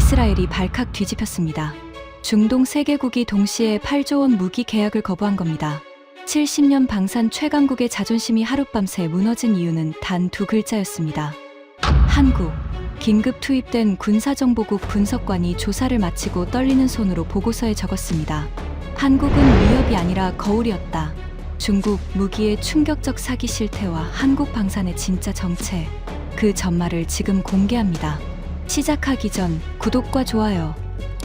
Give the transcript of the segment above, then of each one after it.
이스라엘이 발칵 뒤집혔습니다. 중동 세 개국이 동시에 8조 원 무기 계약을 거부한 겁니다. 70년 방산 최강국의 자존심이 하룻밤새 무너진 이유는 단 두 글자였습니다. 한국. 긴급 투입된 군사정보국 분석관이 조사를 마치고 떨리는 손으로 보고서에 적었습니다. 한국은 위협이 아니라 거울이었다. 중국 무기의 충격적 사기 실태와 한국 방산의 진짜 정체. 그 전말을 지금 공개합니다. 시작하기 전 구독과 좋아요,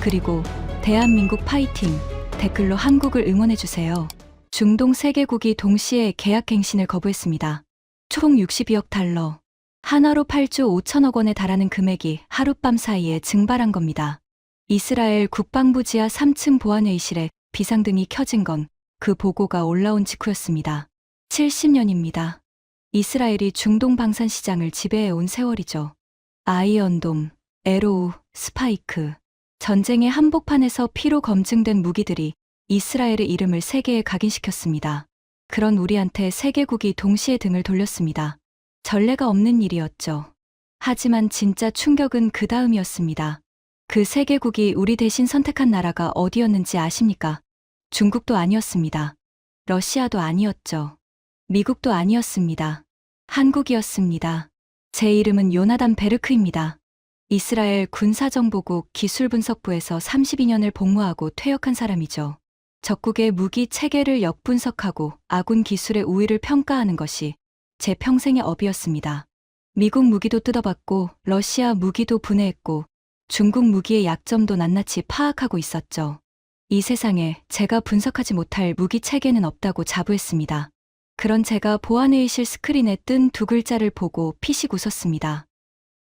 그리고 대한민국 파이팅 댓글로 한국을 응원해주세요. 중동 세 개국이 동시에 계약 갱신을 거부했습니다. 총 62억 달러, 한화로 8조 5천억 원에 달하는 금액이 하룻밤 사이에 증발한 겁니다. 이스라엘 국방부 지하 3층 보안회의실에 비상등이 켜진 건 그 보고가 올라온 직후였습니다. 70년입니다. 이스라엘이 중동 방산 시장을 지배해온 세월이죠. 아이언돔, 에로우, 스파이크. 전쟁의 한복판에서 피로 검증된 무기들이 이스라엘의 이름을 세계에 각인시켰습니다. 그런 우리한테 세 개국이 동시에 등을 돌렸습니다. 전례가 없는 일이었죠. 하지만 진짜 충격은 그 다음이었습니다. 그 세 개국이 우리 대신 선택한 나라가 어디였는지 아십니까? 중국도 아니었습니다. 러시아도 아니었죠. 미국도 아니었습니다. 한국이었습니다. 제 이름은 요나단 베르크입니다. 이스라엘 군사정보국 기술분석부에서 32년을 복무하고 퇴역한 사람이죠. 적국의 무기 체계를 역분석하고 아군 기술의 우위를 평가하는 것이 제 평생의 업이었습니다. 미국 무기도 뜯어봤고 러시아 무기도 분해했고 중국 무기의 약점도 낱낱이 파악하고 있었죠. 이 세상에 제가 분석하지 못할 무기 체계는 없다고 자부했습니다. 그런 제가 보안회의실 스크린에 뜬 두 글자를 보고 피식 웃었습니다.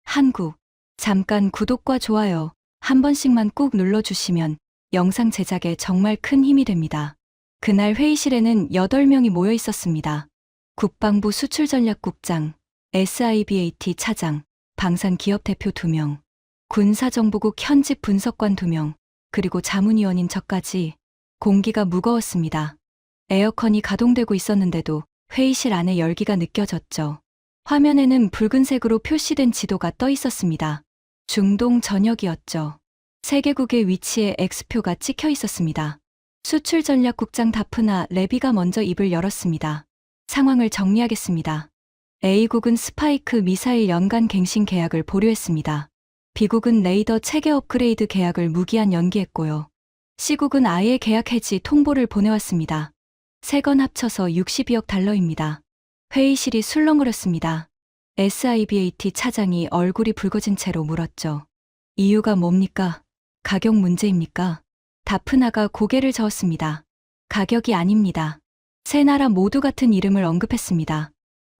한국. 잠깐 구독과 좋아요 한 번씩만 꾹 눌러주시면 영상 제작에 정말 큰 힘이 됩니다. 그날 회의실에는 8명이 모여 있었습니다. 국방부 수출전략국장, SIBAT 차장, 방산기업 대표 2명, 군사정보국 현직 분석관 2명, 그리고 자문위원인 저까지. 공기가 무거웠습니다. 에어컨이 가동되고 있었는데도 회의실 안에 열기가 느껴졌죠. 화면에는 붉은색으로 표시된 지도가 떠 있었습니다. 중동 전역이었죠. 세 개국의 위치에 X표가 찍혀 있었습니다. 수출전략국장 다프나 레비가 먼저 입을 열었습니다. 상황을 정리하겠습니다. A국은 스파이크 미사일 연간 갱신 계약을 보류했습니다. B국은 레이더 체계 업그레이드 계약을 무기한 연기했고요. C국은 아예 계약 해지 통보를 보내왔습니다. 세 건 합쳐서 62억 달러입니다. 회의실이 술렁거렸습니다. SIBAT 차장이 얼굴이 붉어진 채로 물었죠. 이유가 뭡니까? 가격 문제입니까? 다프나가 고개를 저었습니다. 가격이 아닙니다. 세 나라 모두 같은 이름을 언급했습니다.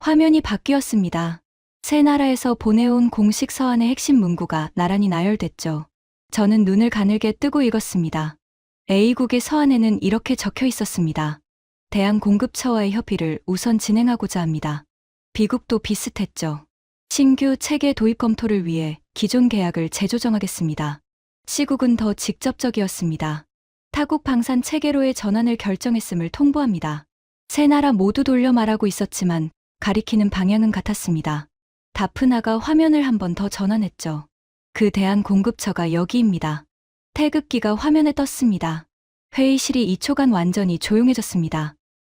화면이 바뀌었습니다. 세 나라에서 보내온 공식 서한의 핵심 문구가 나란히 나열됐죠. 저는 눈을 가늘게 뜨고 읽었습니다. A국의 서한에는 이렇게 적혀 있었습니다. 대한 공급처와의 협의를 우선 진행하고자 합니다. B국도 비슷했죠. 신규 체계 도입 검토를 위해 기존 계약을 재조정하겠습니다. C국은 더 직접적이었습니다. 타국 방산 체계로의 전환을 결정했음을 통보합니다. 세 나라 모두 돌려 말하고 있었지만 가리키는 방향은 같았습니다. 다프나가 화면을 한 번 더 전환했죠. 그 대한 공급처가 여기입니다. 태극기가 화면에 떴습니다. 회의실이 2초간 완전히 조용해졌습니다.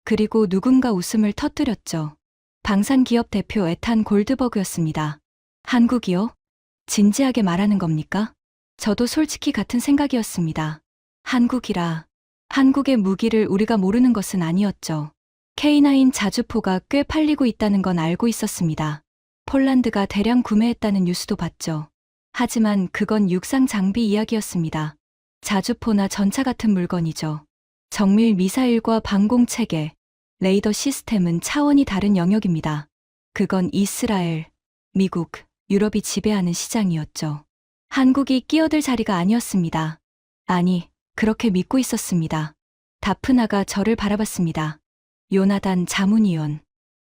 그리고 누군가 웃음을 터뜨렸죠. 방산기업 대표 에탄 골드버그였습니다. 한국이요? 진지하게 말하는 겁니까? 저도 솔직히 같은 생각이었습니다. 한국이라. 한국의 무기를 우리가 모르는 것은 아니었죠. K9 자주포가 꽤 팔리고 있다는 건 알고 있었습니다. 폴란드가 대량 구매했다는 뉴스도 봤죠. 하지만 그건 육상 장비 이야기였습니다. 자주포나 전차 같은 물건이죠. 정밀 미사일과 방공 체계, 레이더 시스템은 차원이 다른 영역입니다. 그건 이스라엘, 미국, 유럽이 지배하는 시장이었죠. 한국이 끼어들 자리가 아니었습니다. 아니, 그렇게 믿고 있었습니다. 다프나가 저를 바라봤습니다. 요나단 자문위원.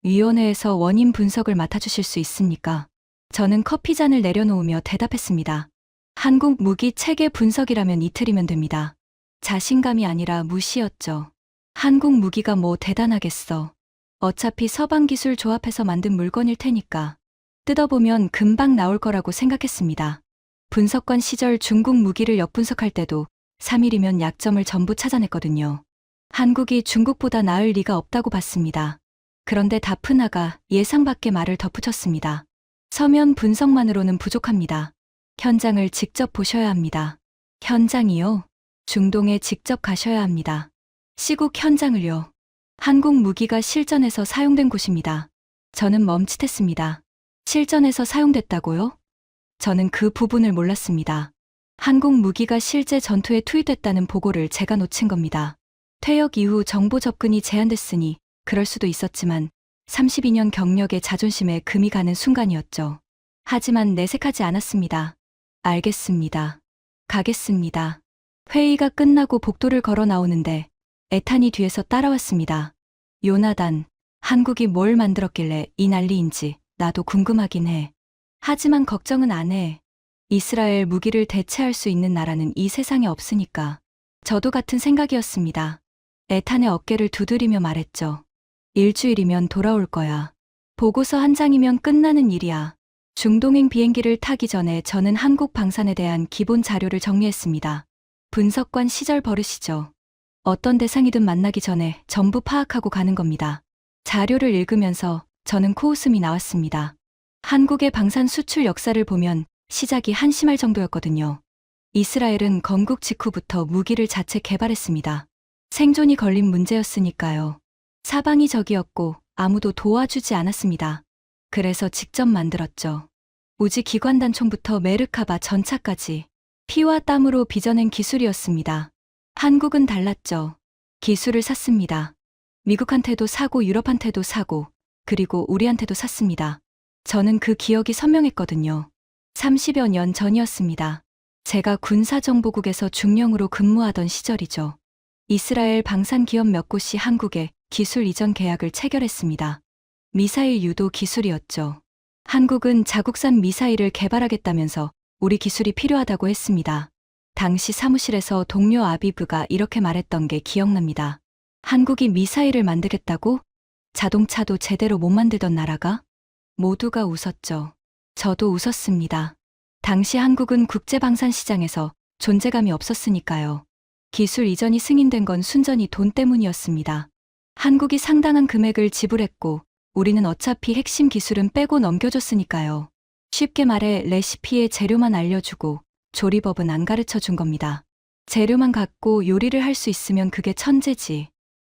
위원회에서 원인 분석을 맡아주실 수 있습니까? 저는 커피잔을 내려놓으며 대답했습니다. 한국 무기 체계 분석이라면 이틀이면 됩니다. 자신감이 아니라 무시였죠. 한국 무기가 뭐 대단하겠어. 어차피 서방 기술 조합해서 만든 물건일 테니까. 뜯어보면 금방 나올 거라고 생각했습니다. 분석관 시절 중국 무기를 역분석할 때도 3일이면 약점을 전부 찾아냈거든요. 한국이 중국보다 나을 리가 없다고 봤습니다. 그런데 다프나가 예상 밖의 말을 덧붙였습니다. 서면 분석만으로는 부족합니다. 현장을 직접 보셔야 합니다. 현장이요? 중동에 직접 가셔야 합니다. 시국 현장을요? 한국 무기가 실전에서 사용된 곳입니다. 저는 멈칫했습니다. 실전에서 사용됐다고요? 저는 그 부분을 몰랐습니다. 한국 무기가 실제 전투에 투입됐다는 보고를 제가 놓친 겁니다. 퇴역 이후 정보 접근이 제한됐으니 그럴 수도 있었지만 32년 경력의 자존심에 금이 가는 순간이었죠. 하지만 내색하지 않았습니다. 알겠습니다. 가겠습니다. 회의가 끝나고 복도를 걸어 나오는데 에탄이 뒤에서 따라왔습니다. 요나단, 한국이 뭘 만들었길래 이 난리인지 나도 궁금하긴 해. 하지만 걱정은 안 해. 이스라엘 무기를 대체할 수 있는 나라는 이 세상에 없으니까. 저도 같은 생각이었습니다. 에탄의 어깨를 두드리며 말했죠. 일주일이면 돌아올 거야. 보고서 한 장이면 끝나는 일이야. 중동행 비행기를 타기 전에 저는 한국 방산에 대한 기본 자료를 정리했습니다. 분석관 시절 버릇이죠. 어떤 대상이든 만나기 전에 전부 파악하고 가는 겁니다. 자료를 읽으면서 저는 코웃음이 나왔습니다. 한국의 방산 수출 역사를 보면 시작이 한심할 정도였거든요. 이스라엘은 건국 직후부터 무기를 자체 개발했습니다. 생존이 걸린 문제였으니까요. 사방이 적이었고 아무도 도와주지 않았습니다. 그래서 직접 만들었죠. 우지 기관단총부터 메르카바 전차까지 피와 땀으로 빚어낸 기술이었습니다. 한국은 달랐죠. 기술을 샀습니다. 미국한테도 사고 유럽한테도 사고 그리고 우리한테도 샀습니다. 저는 그 기억이 선명했거든요. 30여 년 전이었습니다. 제가 군사정보국에서 중령으로 근무하던 시절이죠. 이스라엘 방산기업 몇 곳이 한국에 기술 이전 계약을 체결했습니다. 미사일 유도 기술이었죠. 한국은 자국산 미사일을 개발하겠다면서 우리 기술이 필요하다고 했습니다. 당시 사무실에서 동료 아비브가 이렇게 말했던 게 기억납니다. 한국이 미사일을 만들겠다고? 자동차도 제대로 못 만들던 나라가? 모두가 웃었죠. 저도 웃었습니다. 당시 한국은 국제방산시장에서 존재감이 없었으니까요. 기술 이전이 승인된 건 순전히 돈 때문이었습니다. 한국이 상당한 금액을 지불했고 우리는 어차피 핵심 기술은 빼고 넘겨줬으니까요. 쉽게 말해 레시피의 재료만 알려주고 조리법은 안 가르쳐 준 겁니다. 재료만 갖고 요리를 할 수 있으면 그게 천재지.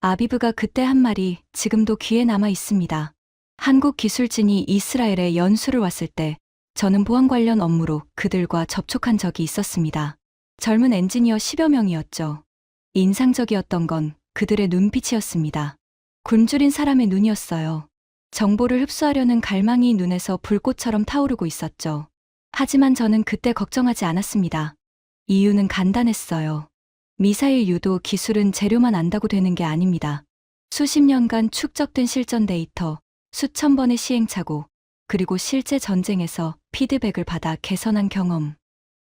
아비브가 그때 한 말이 지금도 귀에 남아 있습니다. 한국 기술진이 이스라엘에 연수를 왔을 때 저는 보안 관련 업무로 그들과 접촉한 적이 있었습니다. 젊은 엔지니어 10여 명이었죠. 인상적이었던 건 그들의 눈빛이었습니다. 굶주린 사람의 눈이었어요. 정보를 흡수하려는 갈망이 눈에서 불꽃처럼 타오르고 있었죠. 하지만 저는 그때 걱정하지 않았습니다. 이유는 간단했어요. 미사일 유도 기술은 재료만 안다고 되는 게 아닙니다. 수십 년간 축적된 실전 데이터, 수천 번의 시행착오, 그리고 실제 전쟁에서 피드백을 받아 개선한 경험.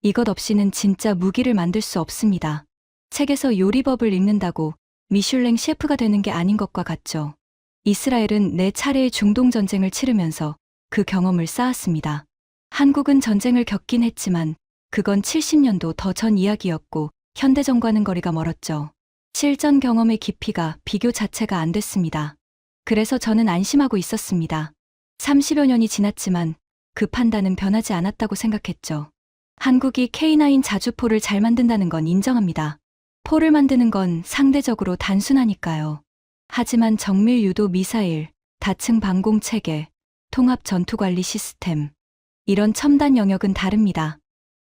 이것 없이는 진짜 무기를 만들 수 없습니다. 책에서 요리법을 읽는다고 미슐랭 셰프가 되는 게 아닌 것과 같죠. 이스라엘은 4차례의 중동 전쟁을 치르면서 그 경험을 쌓았습니다. 한국은 전쟁을 겪긴 했지만 그건 70년도 더 전 이야기였고 현대전과는 거리가 멀었죠. 실전 경험의 깊이가 비교 자체가 안 됐습니다. 그래서 저는 안심하고 있었습니다. 30여 년이 지났지만 그 판단은 변하지 않았다고 생각했죠. 한국이 K9 자주포를 잘 만든다는 건 인정합니다. 포를 만드는 건 상대적으로 단순하니까요. 하지만 정밀 유도 미사일, 다층 방공 체계, 통합 전투관리 시스템, 이런 첨단 영역은 다릅니다.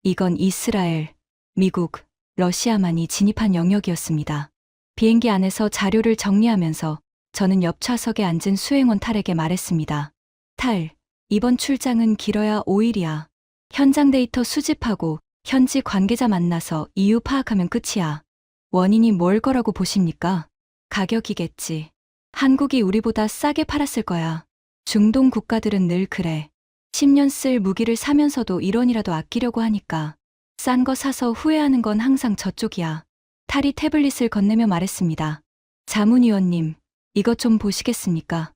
이건 이스라엘, 미국, 러시아만이 진입한 영역이었습니다. 비행기 안에서 자료를 정리하면서 저는 옆 좌석에 앉은 수행원 탈에게 말했습니다. 탈, 이번 출장은 길어야 5일이야. 현장 데이터 수집하고 현지 관계자 만나서 이유 파악하면 끝이야. 원인이 뭘 거라고 보십니까? 가격이겠지. 한국이 우리보다 싸게 팔았을 거야. 중동 국가들은 늘 그래. 10년 쓸 무기를 사면서도 1원이라도 아끼려고 하니까. 싼 거 사서 후회하는 건 항상 저쪽이야. 탈이 태블릿을 건네며 말했습니다. 자문위원님, 이것 좀 보시겠습니까?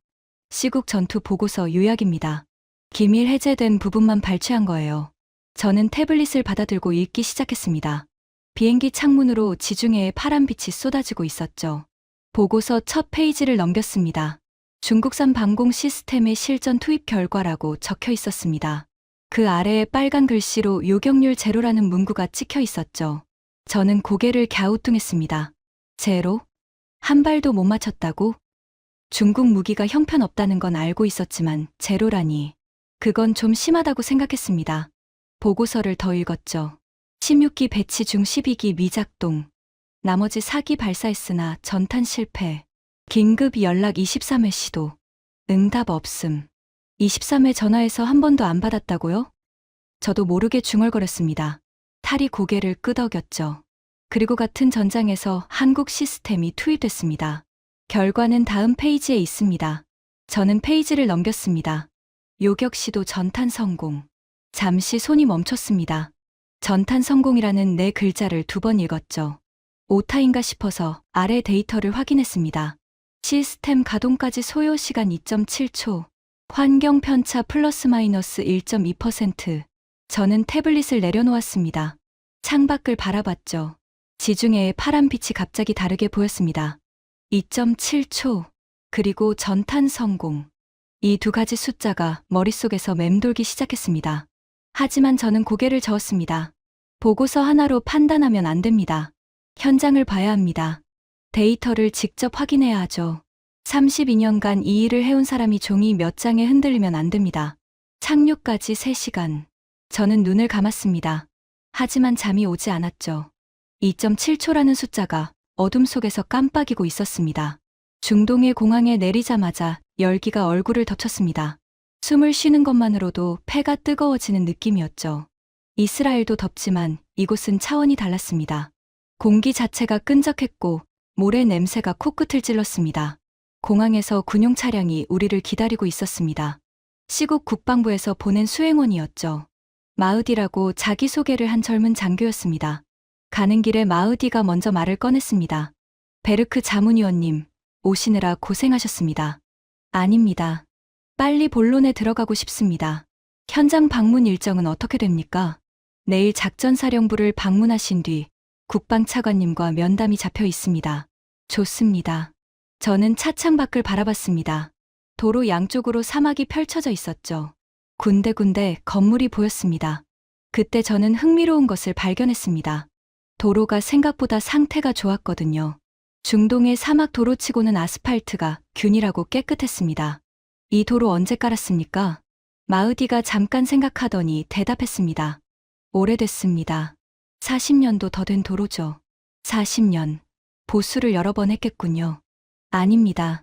시국 전투 보고서 요약입니다. 기밀 해제된 부분만 발췌한 거예요. 저는 태블릿을 받아들고 읽기 시작했습니다. 비행기 창문으로 지중해에 파란 빛이 쏟아지고 있었죠. 보고서 첫 페이지를 넘겼습니다. 중국산 방공 시스템의 실전 투입 결과라고 적혀 있었습니다. 그 아래에 빨간 글씨로 요격률 제로라는 문구가 찍혀 있었죠. 저는 고개를 갸우뚱했습니다. 제로? 한 발도 못 맞췄다고? 중국 무기가 형편없다는 건 알고 있었지만 제로라니. 그건 좀 심하다고 생각했습니다. 보고서를 더 읽었죠. 16기 배치 중 12기 미작동. 나머지 4기 발사했으나 전탄 실패. 긴급 연락 23회 시도. 응답 없음. 23회 전화해서 한 번도 안 받았다고요? 저도 모르게 중얼거렸습니다. 탈이 고개를 끄덕였죠. 그리고 같은 전장에서 한국 시스템이 투입됐습니다. 결과는 다음 페이지에 있습니다. 저는 페이지를 넘겼습니다. 요격 시도 전탄 성공. 잠시 손이 멈췄습니다. 전탄 성공이라는 네 글자를 2번 읽었죠. 오타인가 싶어서 아래 데이터를 확인했습니다. 시스템 가동까지 소요 시간 2.7초. 환경 편차 플러스 마이너스 1.2%. 저는 태블릿을 내려놓았습니다. 창밖을 바라봤죠. 지중해의 파란 빛이 갑자기 다르게 보였습니다. 2.7초. 그리고 전탄 성공. 이 2가지 숫자가 머릿속에서 맴돌기 시작했습니다. 하지만 저는 고개를 저었습니다. 보고서 하나로 판단하면 안 됩니다. 현장을 봐야 합니다. 데이터를 직접 확인해야 하죠. 32년간 이 일을 해온 사람이 종이 몇 장에 흔들리면 안 됩니다. 착륙까지 3시간. 저는 눈을 감았습니다. 하지만 잠이 오지 않았죠. 2.7초라는 숫자가 어둠 속에서 깜빡이고 있었습니다. 중동의 공항에 내리자마자 열기가 얼굴을 덮쳤습니다. 숨을 쉬는 것만으로도 폐가 뜨거워지는 느낌이었죠. 이스라엘도 덥지만 이곳은 차원이 달랐습니다. 공기 자체가 끈적했고 모래 냄새가 코끝을 찔렀습니다. 공항에서 군용 차량이 우리를 기다리고 있었습니다. 시국 국방부에서 보낸 수행원이었죠. 마흐디라고 자기소개를 한 젊은 장교였습니다. 가는 길에 마흐디가 먼저 말을 꺼냈습니다. 베르크 자문위원님, 오시느라 고생하셨습니다. 아닙니다. 빨리 본론에 들어가고 싶습니다. 현장 방문 일정은 어떻게 됩니까? 내일 작전사령부를 방문하신 뒤 국방차관님과 면담이 잡혀 있습니다. 좋습니다. 저는 차창 밖을 바라봤습니다. 도로 양쪽으로 사막이 펼쳐져 있었죠. 군데군데 건물이 보였습니다. 그때 저는 흥미로운 것을 발견했습니다. 도로가 생각보다 상태가 좋았거든요. 중동의 사막 도로치고는 아스팔트가 균일하고 깨끗했습니다. 이 도로 언제 깔았습니까? 마흐디가 잠깐 생각하더니 대답했습니다. 오래됐습니다. 40년도 더 된 도로죠. 40년. 보수를 여러 번 했겠군요. 아닙니다.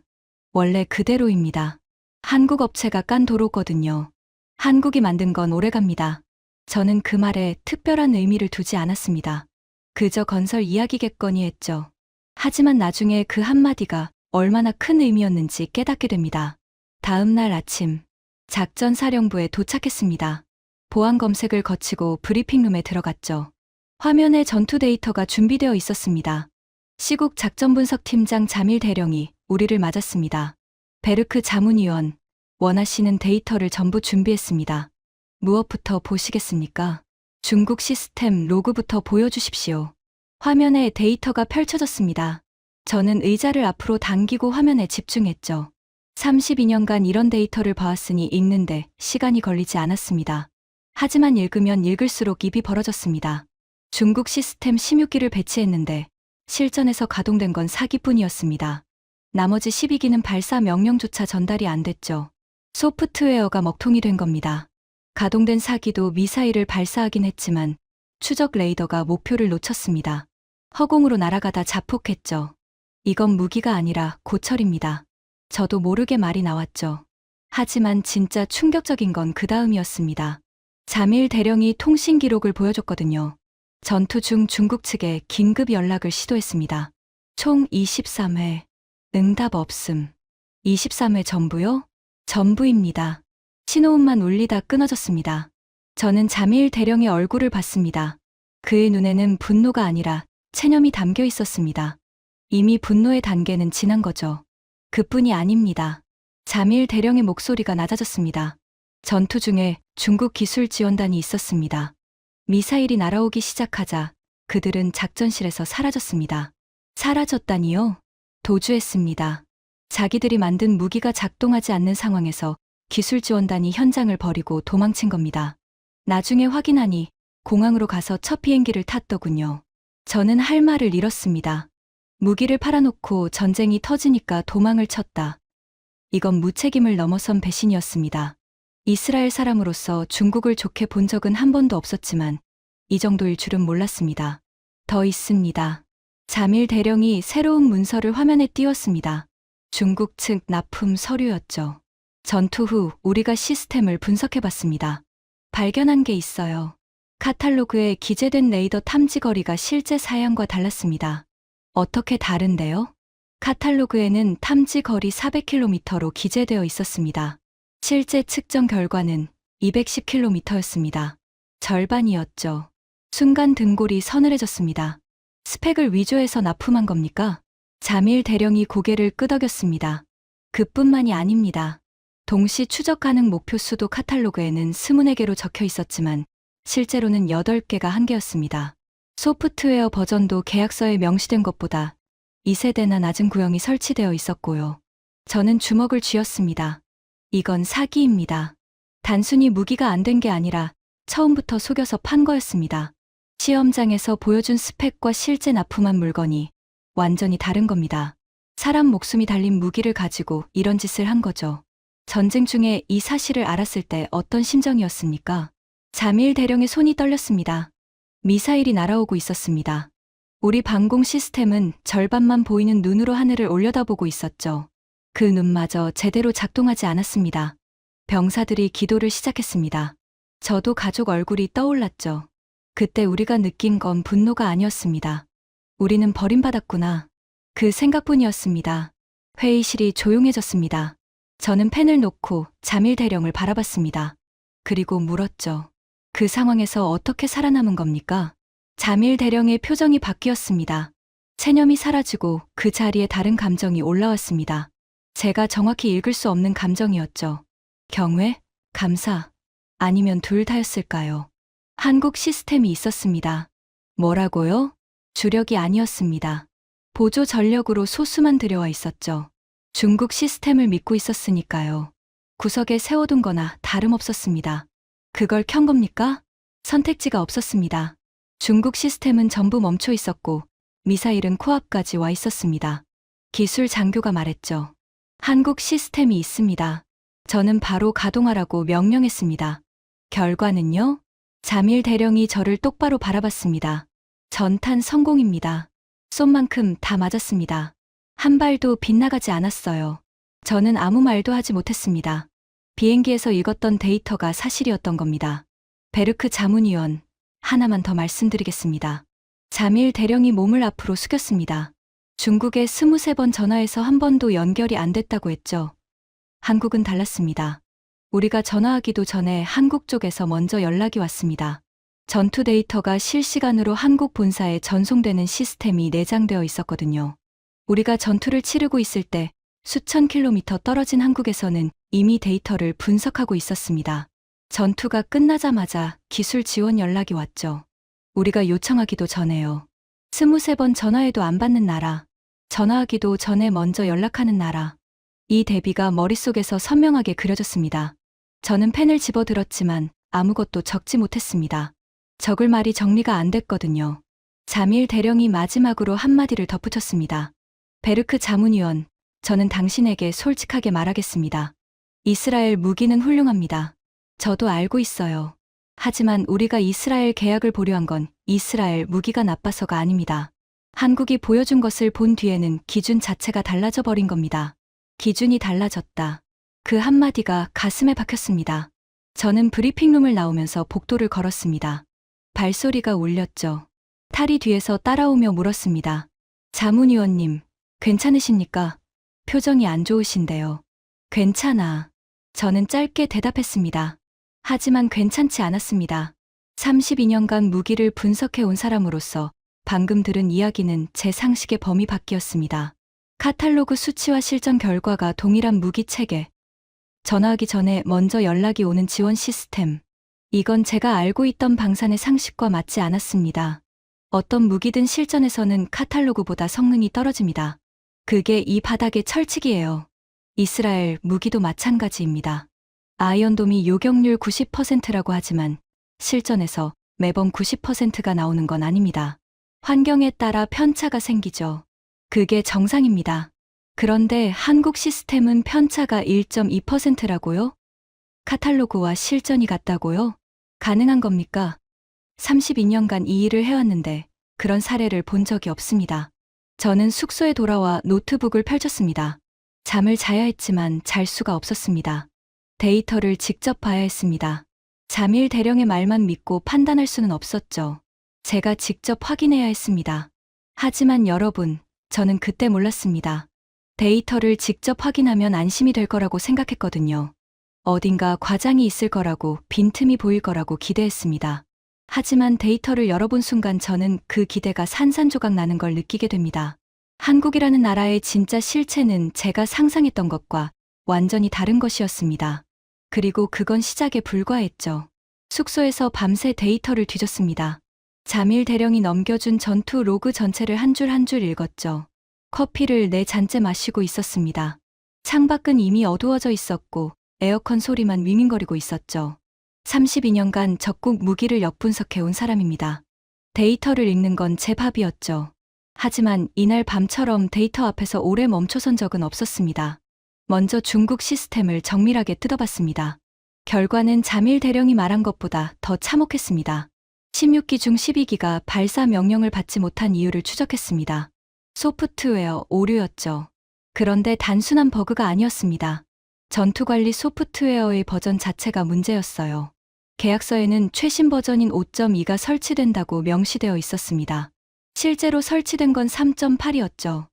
원래 그대로입니다. 한국 업체가 깐 도로거든요. 한국이 만든 건 오래갑니다. 저는 그 말에 특별한 의미를 두지 않았습니다. 그저 건설 이야기겠거니 했죠. 하지만 나중에 그 한마디가 얼마나 큰 의미였는지 깨닫게 됩니다. 다음 날 아침, 작전사령부에 도착했습니다. 보안 검색을 거치고 브리핑룸에 들어갔죠. 화면에 전투 데이터가 준비되어 있었습니다. 시국 작전분석팀장 자밀 대령이 우리를 맞았습니다. 베르크 자문위원, 원하시는 데이터를 전부 준비했습니다. 무엇부터 보시겠습니까? 중국 시스템 로그부터 보여주십시오. 화면에 데이터가 펼쳐졌습니다. 저는 의자를 앞으로 당기고 화면에 집중했죠. 32년간 이런 데이터를 봐왔으니 읽는데 시간이 걸리지 않았습니다. 하지만 읽으면 읽을수록 입이 벌어졌습니다. 중국 시스템 16기를 배치했는데 실전에서 가동된 건 4기뿐이었습니다. 나머지 12기는 발사 명령조차 전달이 안 됐죠. 소프트웨어가 먹통이 된 겁니다. 가동된 4기도 미사일을 발사하긴 했지만 추적 레이더가 목표를 놓쳤습니다. 허공으로 날아가다 자폭했죠. 이건 무기가 아니라 고철입니다. 저도 모르게 말이 나왔죠. 하지만 진짜 충격적인 건 그 다음이었습니다. 자밀 대령이 통신 기록을 보여줬거든요. 전투 중 중국 측에 긴급 연락을 시도했습니다. 총 23회. 응답 없음. 23회 전부요? 전부입니다. 신호음만 울리다 끊어졌습니다. 저는 자밀 대령의 얼굴을 봤습니다. 그의 눈에는 분노가 아니라 체념이 담겨 있었습니다. 이미 분노의 단계는 지난 거죠. 그뿐이 아닙니다. 자밀 대령의 목소리가 낮아졌습니다. 전투 중에 중국 기술 지원단이 있었습니다. 미사일이 날아오기 시작하자 그들은 작전실에서 사라졌습니다. 사라졌다니요? 도주했습니다. 자기들이 만든 무기가 작동하지 않는 상황에서 기술지원단이 현장을 버리고 도망친 겁니다. 나중에 확인하니 공항으로 가서 첫 비행기를 탔더군요. 저는 할 말을 잃었습니다. 무기를 팔아놓고 전쟁이 터지니까 도망을 쳤다. 이건 무책임을 넘어선 배신이었습니다. 이스라엘 사람으로서 중국을 좋게 본 적은 한 번도 없었지만 이 정도일 줄은 몰랐습니다. 더 있습니다. 자밀 대령이 새로운 문서를 화면에 띄웠습니다. 중국 측 납품 서류였죠. 전투 후 우리가 시스템을 분석해봤습니다. 발견한 게 있어요. 카탈로그에 기재된 레이더 탐지 거리가 실제 사양과 달랐습니다. 어떻게 다른데요? 카탈로그에는 탐지 거리 400km로 기재되어 있었습니다. 실제 측정 결과는 210km였습니다. 절반이었죠. 순간 등골이 서늘해졌습니다. 스펙을 위조해서 납품한 겁니까? 자밀 대령이 고개를 끄덕였습니다. 그뿐만이 아닙니다. 동시 추적 가능 목표 수도 카탈로그에는 24개로 적혀 있었지만 실제로는 8개가 한계였습니다. 소프트웨어 버전도 계약서에 명시된 것보다 2세대나 낮은 구형이 설치되어 있었고요. 저는 주먹을 쥐었습니다. 이건 사기입니다. 단순히 무기가 안 된 게 아니라 처음부터 속여서 판 거였습니다. 시험장에서 보여준 스펙과 실제 납품한 물건이 완전히 다른 겁니다. 사람 목숨이 달린 무기를 가지고 이런 짓을 한 거죠. 전쟁 중에 이 사실을 알았을 때 어떤 심정이었습니까? 자밀 대령의 손이 떨렸습니다. 미사일이 날아오고 있었습니다. 우리 방공 시스템은 절반만 보이는 눈으로 하늘을 올려다보고 있었죠. 그 눈마저 제대로 작동하지 않았습니다. 병사들이 기도를 시작했습니다. 저도 가족 얼굴이 떠올랐죠. 그때 우리가 느낀 건 분노가 아니었습니다. 우리는 버림받았구나. 그 생각뿐이었습니다. 회의실이 조용해졌습니다. 저는 펜을 놓고 자밀 대령을 바라봤습니다. 그리고 물었죠. 그 상황에서 어떻게 살아남은 겁니까? 자밀 대령의 표정이 바뀌었습니다. 체념이 사라지고 그 자리에 다른 감정이 올라왔습니다. 제가 정확히 읽을 수 없는 감정이었죠. 경외? 감사? 아니면 둘 다였을까요? 한국 시스템이 있었습니다. 뭐라고요? 주력이 아니었습니다. 보조 전력으로 소수만 들여와 있었죠. 중국 시스템을 믿고 있었으니까요. 구석에 세워둔 거나 다름없었습니다. 그걸 켠 겁니까? 선택지가 없었습니다. 중국 시스템은 전부 멈춰 있었고 미사일은 코앞까지 와 있었습니다. 기술 장교가 말했죠. 한국 시스템이 있습니다. 저는 바로 가동하라고 명령했습니다. 결과는요? 자밀 대령이 저를 똑바로 바라봤습니다. 전탄 성공입니다. 쏜 만큼 다 맞았습니다. 한 발도 빗나가지 않았어요. 저는 아무 말도 하지 못했습니다. 비행기에서 읽었던 데이터가 사실이었던 겁니다. 베르크 자문위원, 하나만 더 말씀드리겠습니다. 자밀 대령이 몸을 앞으로 숙였습니다. 중국에 23번 전화해서 한 번도 연결이 안 됐다고 했죠. 한국은 달랐습니다. 우리가 전화하기도 전에 한국 쪽에서 먼저 연락이 왔습니다. 전투 데이터가 실시간으로 한국 본사에 전송되는 시스템이 내장되어 있었거든요. 우리가 전투를 치르고 있을 때 수천 킬로미터 떨어진 한국에서는 이미 데이터를 분석하고 있었습니다. 전투가 끝나자마자 기술 지원 연락이 왔죠. 우리가 요청하기도 전에요. 23번 전화해도 안 받는 나라, 전화하기도 전에 먼저 연락하는 나라. 이 대비가 머릿속에서 선명하게 그려졌습니다. 저는 펜을 집어들었지만 아무것도 적지 못했습니다. 적을 말이 정리가 안 됐거든요. 자밀 대령이 마지막으로 한마디를 덧붙였습니다. 베르크 자문위원, 저는 당신에게 솔직하게 말하겠습니다. 이스라엘 무기는 훌륭합니다. 저도 알고 있어요. 하지만 우리가 이스라엘 계약을 보류한 건 이스라엘 무기가 나빠서가 아닙니다. 한국이 보여준 것을 본 뒤에는 기준 자체가 달라져 버린 겁니다. 기준이 달라졌다. 그 한마디가 가슴에 박혔습니다. 저는 브리핑룸을 나오면서 복도를 걸었습니다. 발소리가 울렸죠. 탈이 뒤에서 따라오며 물었습니다. 자문위원님, 괜찮으십니까? 표정이 안 좋으신데요. 괜찮아. 저는 짧게 대답했습니다. 하지만 괜찮지 않았습니다. 32년간 무기를 분석해 온 사람으로서 방금 들은 이야기는 제 상식의 범위 밖이었습니다. 카탈로그 수치와 실전 결과가 동일한 무기 체계, 전화하기 전에 먼저 연락이 오는 지원 시스템, 이건 제가 알고 있던 방산의 상식과 맞지 않았습니다. 어떤 무기든 실전에서는 카탈로그보다 성능이 떨어집니다. 그게 이 바닥의 철칙이에요. 이스라엘 무기도 마찬가지입니다. 아이언돔이 요격률 90%라고 하지만 실전에서 매번 90%가 나오는 건 아닙니다. 환경에 따라 편차가 생기죠. 그게 정상입니다. 그런데 한국 시스템은 편차가 1.2%라고요? 카탈로그와 실전이 같다고요? 가능한 겁니까? 32년간 이 일을 해왔는데 그런 사례를 본 적이 없습니다. 저는 숙소에 돌아와 노트북을 펼쳤습니다. 잠을 자야 했지만 잘 수가 없었습니다. 데이터를 직접 봐야 했습니다. 잠일 대령의 말만 믿고 판단할 수는 없었죠. 제가 직접 확인해야 했습니다. 하지만 여러분, 저는 그때 몰랐습니다. 데이터를 직접 확인하면 안심이 될 거라고 생각했거든요. 어딘가 과장이 있을 거라고, 빈틈이 보일 거라고 기대했습니다. 하지만 데이터를 열어본 순간 저는 그 기대가 산산조각 나는 걸 느끼게 됩니다. 한국이라는 나라의 진짜 실체는 제가 상상했던 것과 완전히 다른 것이었습니다. 그리고 그건 시작에 불과했죠. 숙소에서 밤새 데이터를 뒤졌습니다. 잠일 대령이 넘겨준 전투 로그 전체를 한 줄 한 줄 읽었죠. 커피를 4잔째 마시고 있었습니다. 창밖은 이미 어두워져 있었고 에어컨 소리만 윙윙거리고 있었죠. 32년간 적국 무기를 역분석해온 사람입니다. 데이터를 읽는 건 제 밥이었죠. 하지만 이날 밤처럼 데이터 앞에서 오래 멈춰선 적은 없었습니다. 먼저 중국 시스템을 정밀하게 뜯어봤습니다. 결과는 잠일 대령이 말한 것보다 더 참혹했습니다. 16기 중 12기가 발사 명령을 받지 못한 이유를 추적했습니다. 소프트웨어 오류였죠. 그런데 단순한 버그가 아니었습니다. 전투관리 소프트웨어의 버전 자체가 문제였어요. 계약서에는 최신 버전인 5.2가 설치된다고 명시되어 있었습니다. 실제로 설치된 건 3.8이었죠.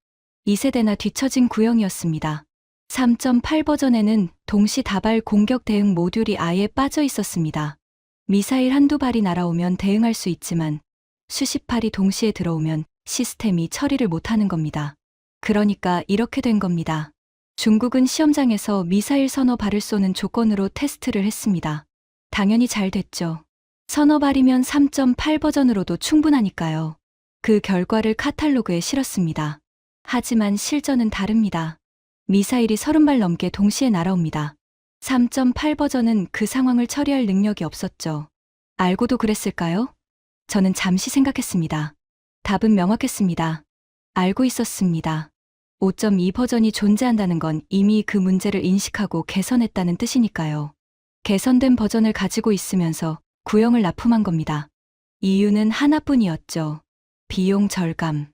2세대나 뒤처진 구형이었습니다. 3.8 버전에는 동시 다발 공격 대응 모듈이 아예 빠져 있었습니다. 미사일 한두 발이 날아오면 대응할 수 있지만 수십 발이 동시에 들어오면 시스템이 처리를 못하는 겁니다. 그러니까 이렇게 된 겁니다. 중국은 시험장에서 미사일 서너 발을 쏘는 조건으로 테스트를 했습니다. 당연히 잘 됐죠. 서너 발이면 3.8 버전으로도 충분하니까요. 그 결과를 카탈로그에 실었습니다. 하지만 실전은 다릅니다. 미사일이 30발 넘게 동시에 날아옵니다. 3.8 버전은 그 상황을 처리할 능력이 없었죠. 알고도 그랬을까요? 저는 잠시 생각했습니다. 답은 명확했습니다. 알고 있었습니다. 5.2 버전이 존재한다는 건 이미 그 문제를 인식하고 개선했다는 뜻이니까요. 개선된 버전을 가지고 있으면서 구형을 납품한 겁니다. 이유는 하나뿐이었죠. 비용 절감.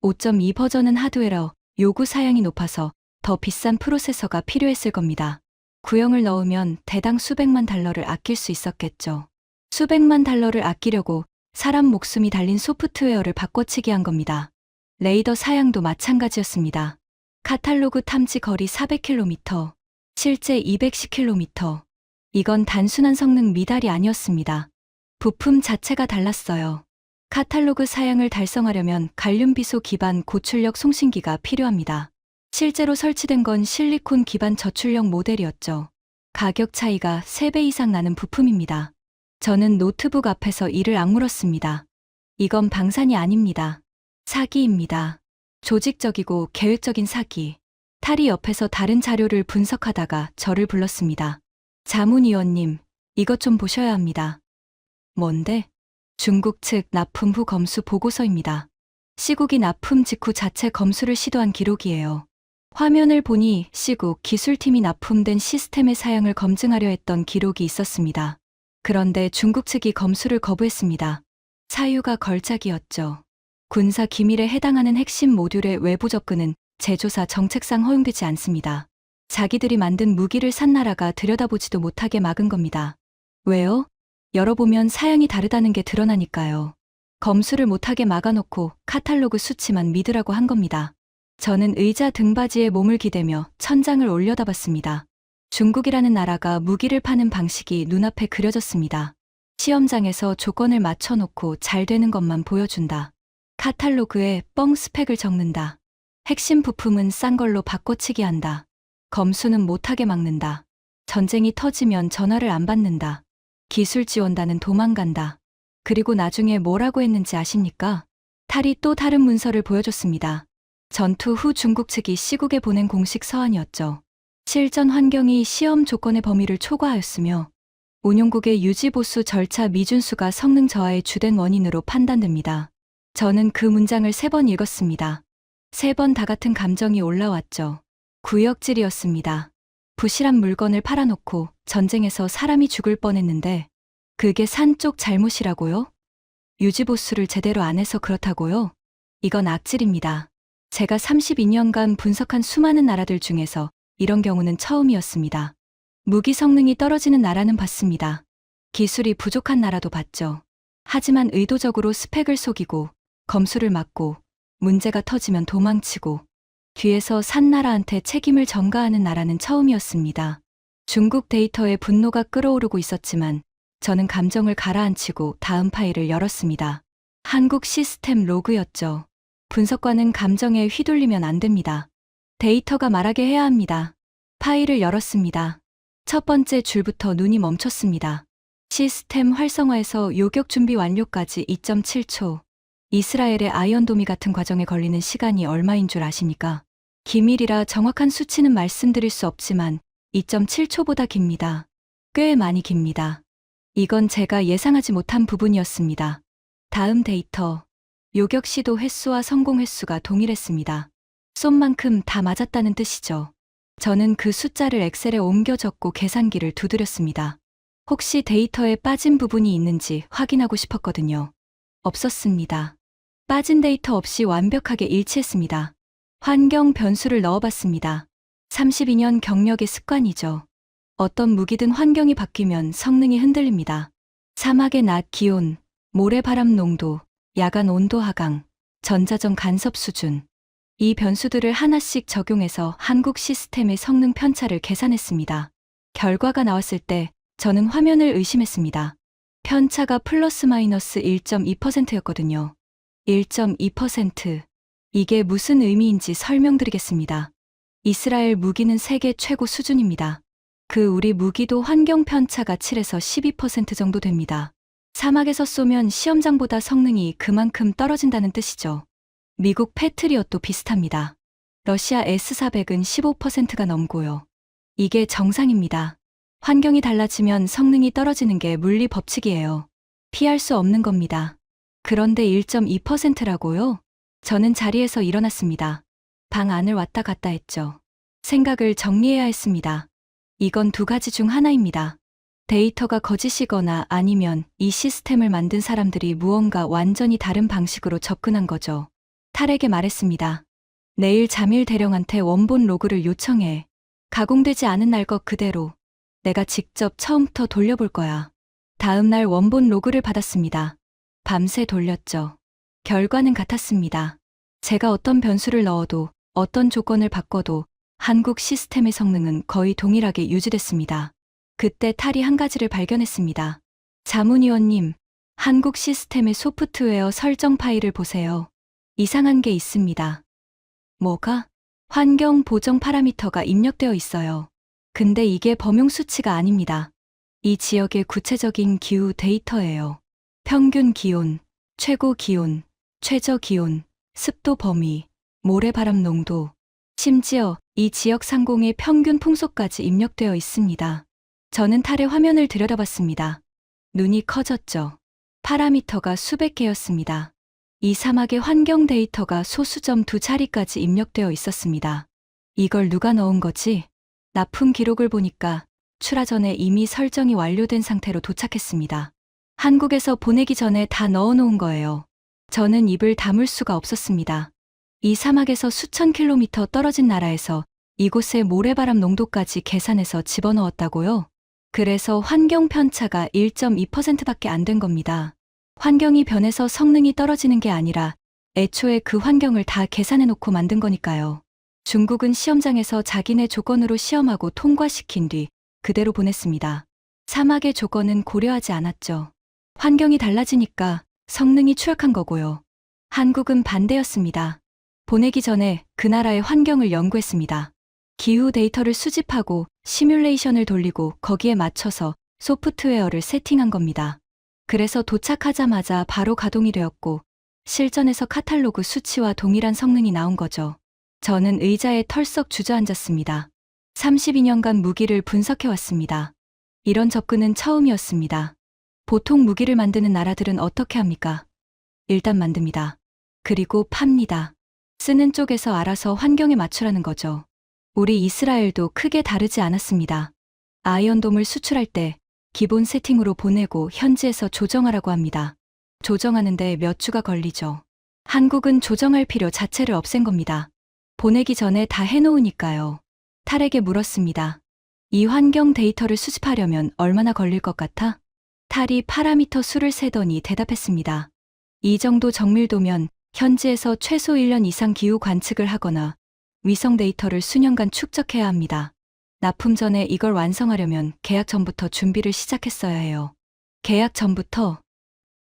5.2 버전은 하드웨어, 요구 사양이 높아서 더 비싼 프로세서가 필요했을 겁니다. 구형을 넣으면 대당 수백만 달러를 아낄 수 있었겠죠. 수백만 달러를 아끼려고 사람 목숨이 달린 소프트웨어를 바꿔치기 한 겁니다. 레이더 사양도 마찬가지였습니다. 카탈로그 탐지 거리 400km, 실제 210km. 이건 단순한 성능 미달이 아니었습니다. 부품 자체가 달랐어요. 카탈로그 사양을 달성하려면 갈륨 비소 기반 고출력 송신기가 필요합니다. 실제로 설치된 건 실리콘 기반 저출력 모델이었죠. 가격 차이가 3배 이상 나는 부품입니다. 저는 노트북 앞에서 이를 악물었습니다. 이건 방산이 아닙니다. 사기입니다. 조직적이고 계획적인 사기. 탈이 옆에서 다른 자료를 분석하다가 저를 불렀습니다. 자문위원님, 이것 좀 보셔야 합니다. 뭔데? 중국 측 납품 후 검수 보고서입니다. 시국이 납품 직후 자체 검수를 시도한 기록이에요. 화면을 보니 시국 기술팀이 납품된 시스템의 사양을 검증하려 했던 기록이 있었습니다. 그런데 중국 측이 검수를 거부했습니다. 사유가 걸작이었죠. 군사 기밀에 해당하는 핵심 모듈의 외부 접근은 제조사 정책상 허용되지 않습니다. 자기들이 만든 무기를 산 나라가 들여다보지도 못하게 막은 겁니다. 왜요? 열어보면 사양이 다르다는 게 드러나니까요. 검수를 못하게 막아놓고 카탈로그 수치만 믿으라고 한 겁니다. 저는 의자 등받이에 몸을 기대며 천장을 올려다봤습니다. 중국이라는 나라가 무기를 파는 방식이 눈앞에 그려졌습니다. 시험장에서 조건을 맞춰놓고 잘 되는 것만 보여준다. 카탈로그에 뻥 스펙을 적는다. 핵심 부품은 싼 걸로 바꿔치기 한다. 검수는 못하게 막는다. 전쟁이 터지면 전화를 안 받는다. 기술 지원단은 도망간다. 그리고 나중에 뭐라고 했는지 아십니까? 탈이 또 다른 문서를 보여줬습니다. 전투 후 중국 측이 시국에 보낸 공식 서한이었죠. 실전 환경이 시험 조건의 범위를 초과하였으며 운용국의 유지보수 절차 미준수가 성능 저하의 주된 원인으로 판단됩니다. 저는 그 문장을 3번 읽었습니다. 3번 다 같은 감정이 올라왔죠. 구역질이었습니다. 부실한 물건을 팔아놓고 전쟁에서 사람이 죽을 뻔했는데 그게 산 쪽 잘못이라고요? 유지보수를 제대로 안 해서 그렇다고요? 이건 악질입니다. 제가 32년간 분석한 수많은 나라들 중에서 이런 경우는 처음이었습니다. 무기 성능이 떨어지는 나라는 봤습니다. 기술이 부족한 나라도 봤죠. 하지만 의도적으로 스펙을 속이고 검수를 막고 문제가 터지면 도망치고 뒤에서 산 나라한테 책임을 전가하는 나라는 처음이었습니다. 중국 데이터에 분노가 끓어오르고 있었지만 저는 감정을 가라앉히고 다음 파일을 열었습니다. 한국 시스템 로그였죠. 분석관은 감정에 휘둘리면 안 됩니다. 데이터가 말하게 해야 합니다. 파일을 열었습니다. 첫 번째 줄부터 눈이 멈췄습니다. 시스템 활성화에서 요격 준비 완료까지 2.7초. 이스라엘의 아이언도미 같은 과정에 걸리는 시간이 얼마인 줄 아십니까? 기밀이라 정확한 수치는 말씀드릴 수 없지만 2.7초보다 깁니다. 꽤 많이 깁니다. 이건 제가 예상하지 못한 부분이었습니다. 다음 데이터. 요격 시도 횟수와 성공 횟수가 동일했습니다. 쏜 만큼 다 맞았다는 뜻이죠. 저는 그 숫자를 엑셀에 옮겨 적고 계산기를 두드렸습니다. 혹시 데이터에 빠진 부분이 있는지 확인하고 싶었거든요. 없었습니다. 빠진 데이터 없이 완벽하게 일치했습니다. 환경 변수를 넣어봤습니다. 32년 경력의 습관이죠. 어떤 무기든 환경이 바뀌면 성능이 흔들립니다. 사막의 낮 기온, 모래바람 농도, 야간 온도 하강, 전자전 간섭 수준. 이 변수들을 하나씩 적용해서 한국 시스템의 성능 편차를 계산했습니다. 결과가 나왔을 때 저는 화면을 의심했습니다. 편차가 플러스 마이너스 1.2%였거든요. 1.2%. 이게 무슨 의미인지 설명드리겠습니다. 이스라엘 무기는 세계 최고 수준입니다. 우리 무기도 환경 편차가 7에서 12% 정도 됩니다. 사막에서 쏘면 시험장보다 성능이 그만큼 떨어진다는 뜻이죠. 미국 패트리엇도 비슷합니다. 러시아 S400은 15%가 넘고요. 이게 정상입니다. 환경이 달라지면 성능이 떨어지는 게 물리 법칙이에요. 피할 수 없는 겁니다. 그런데 1.2%라고요? 저는 자리에서 일어났습니다. 방 안을 왔다 갔다 했죠. 생각을 정리해야 했습니다. 이건 2가지 중 하나입니다. 데이터가 거짓이거나 아니면 이 시스템을 만든 사람들이 무언가 완전히 다른 방식으로 접근한 거죠. 탈에게 말했습니다. 내일 자밀 대령한테 원본 로그를 요청해. 가공되지 않은 날 것 그대로. 내가 직접 처음부터 돌려볼 거야. 다음 날 원본 로그를 받았습니다. 밤새 돌렸죠. 결과는 같았습니다. 제가 어떤 변수를 넣어도 어떤 조건을 바꿔도 한국 시스템의 성능은 거의 동일하게 유지됐습니다. 그때 탈이 한 가지를 발견했습니다. 자문위원님, 한국 시스템의 소프트웨어 설정 파일을 보세요. 이상한 게 있습니다. 뭐가? 환경 보정 파라미터가 입력되어 있어요. 근데 이게 범용 수치가 아닙니다. 이 지역의 구체적인 기후 데이터예요. 평균 기온, 최고 기온, 최저 기온, 습도 범위, 모래바람 농도, 심지어 이 지역 상공의 평균 풍속까지 입력되어 있습니다. 저는 탈의 화면을 들여다봤습니다. 눈이 커졌죠. 파라미터가 수백 개였습니다. 이 사막의 환경 데이터가 소수점 2자리까지 입력되어 있었습니다. 이걸 누가 넣은 거지? 납품 기록을 보니까 출하 전에 이미 설정이 완료된 상태로 도착했습니다. 한국에서 보내기 전에 다 넣어놓은 거예요. 저는 입을 다물 수가 없었습니다. 이 사막에서 수천 킬로미터 떨어진 나라에서 이곳의 모래바람 농도까지 계산해서 집어넣었다고요? 그래서 환경 편차가 1.2%밖에 안 된 겁니다. 환경이 변해서 성능이 떨어지는 게 아니라 애초에 그 환경을 다 계산해놓고 만든 거니까요. 중국은 시험장에서 자기네 조건으로 시험하고 통과시킨 뒤 그대로 보냈습니다. 사막의 조건은 고려하지 않았죠. 환경이 달라지니까 성능이 추락한 거고요. 한국은 반대였습니다. 보내기 전에 그 나라의 환경을 연구했습니다. 기후 데이터를 수집하고 시뮬레이션을 돌리고 거기에 맞춰서 소프트웨어를 세팅한 겁니다. 그래서 도착하자마자 바로 가동이 되었고 실전에서 카탈로그 수치와 동일한 성능이 나온 거죠. 저는 의자에 털썩 주저앉았습니다. 32년간 무기를 분석해왔습니다. 이런 접근은 처음이었습니다. 보통 무기를 만드는 나라들은 어떻게 합니까? 일단 만듭니다. 그리고 팝니다. 쓰는 쪽에서 알아서 환경에 맞추라는 거죠. 우리 이스라엘도 크게 다르지 않았습니다. 아이언돔을 수출할 때 기본 세팅으로 보내고 현지에서 조정하라고 합니다. 조정하는데 몇 주가 걸리죠. 한국은 조정할 필요 자체를 없앤 겁니다. 보내기 전에 다 해놓으니까요. 탈에게 물었습니다. 이 환경 데이터를 수집하려면 얼마나 걸릴 것 같아? 탈이 파라미터 수를 세더니 대답했습니다. 이 정도 정밀도면 현지에서 최소 1년 이상 기후 관측을 하거나 위성 데이터를 수년간 축적해야 합니다. 납품 전에 이걸 완성하려면 계약 전부터 준비를 시작했어야 해요. 계약 전부터?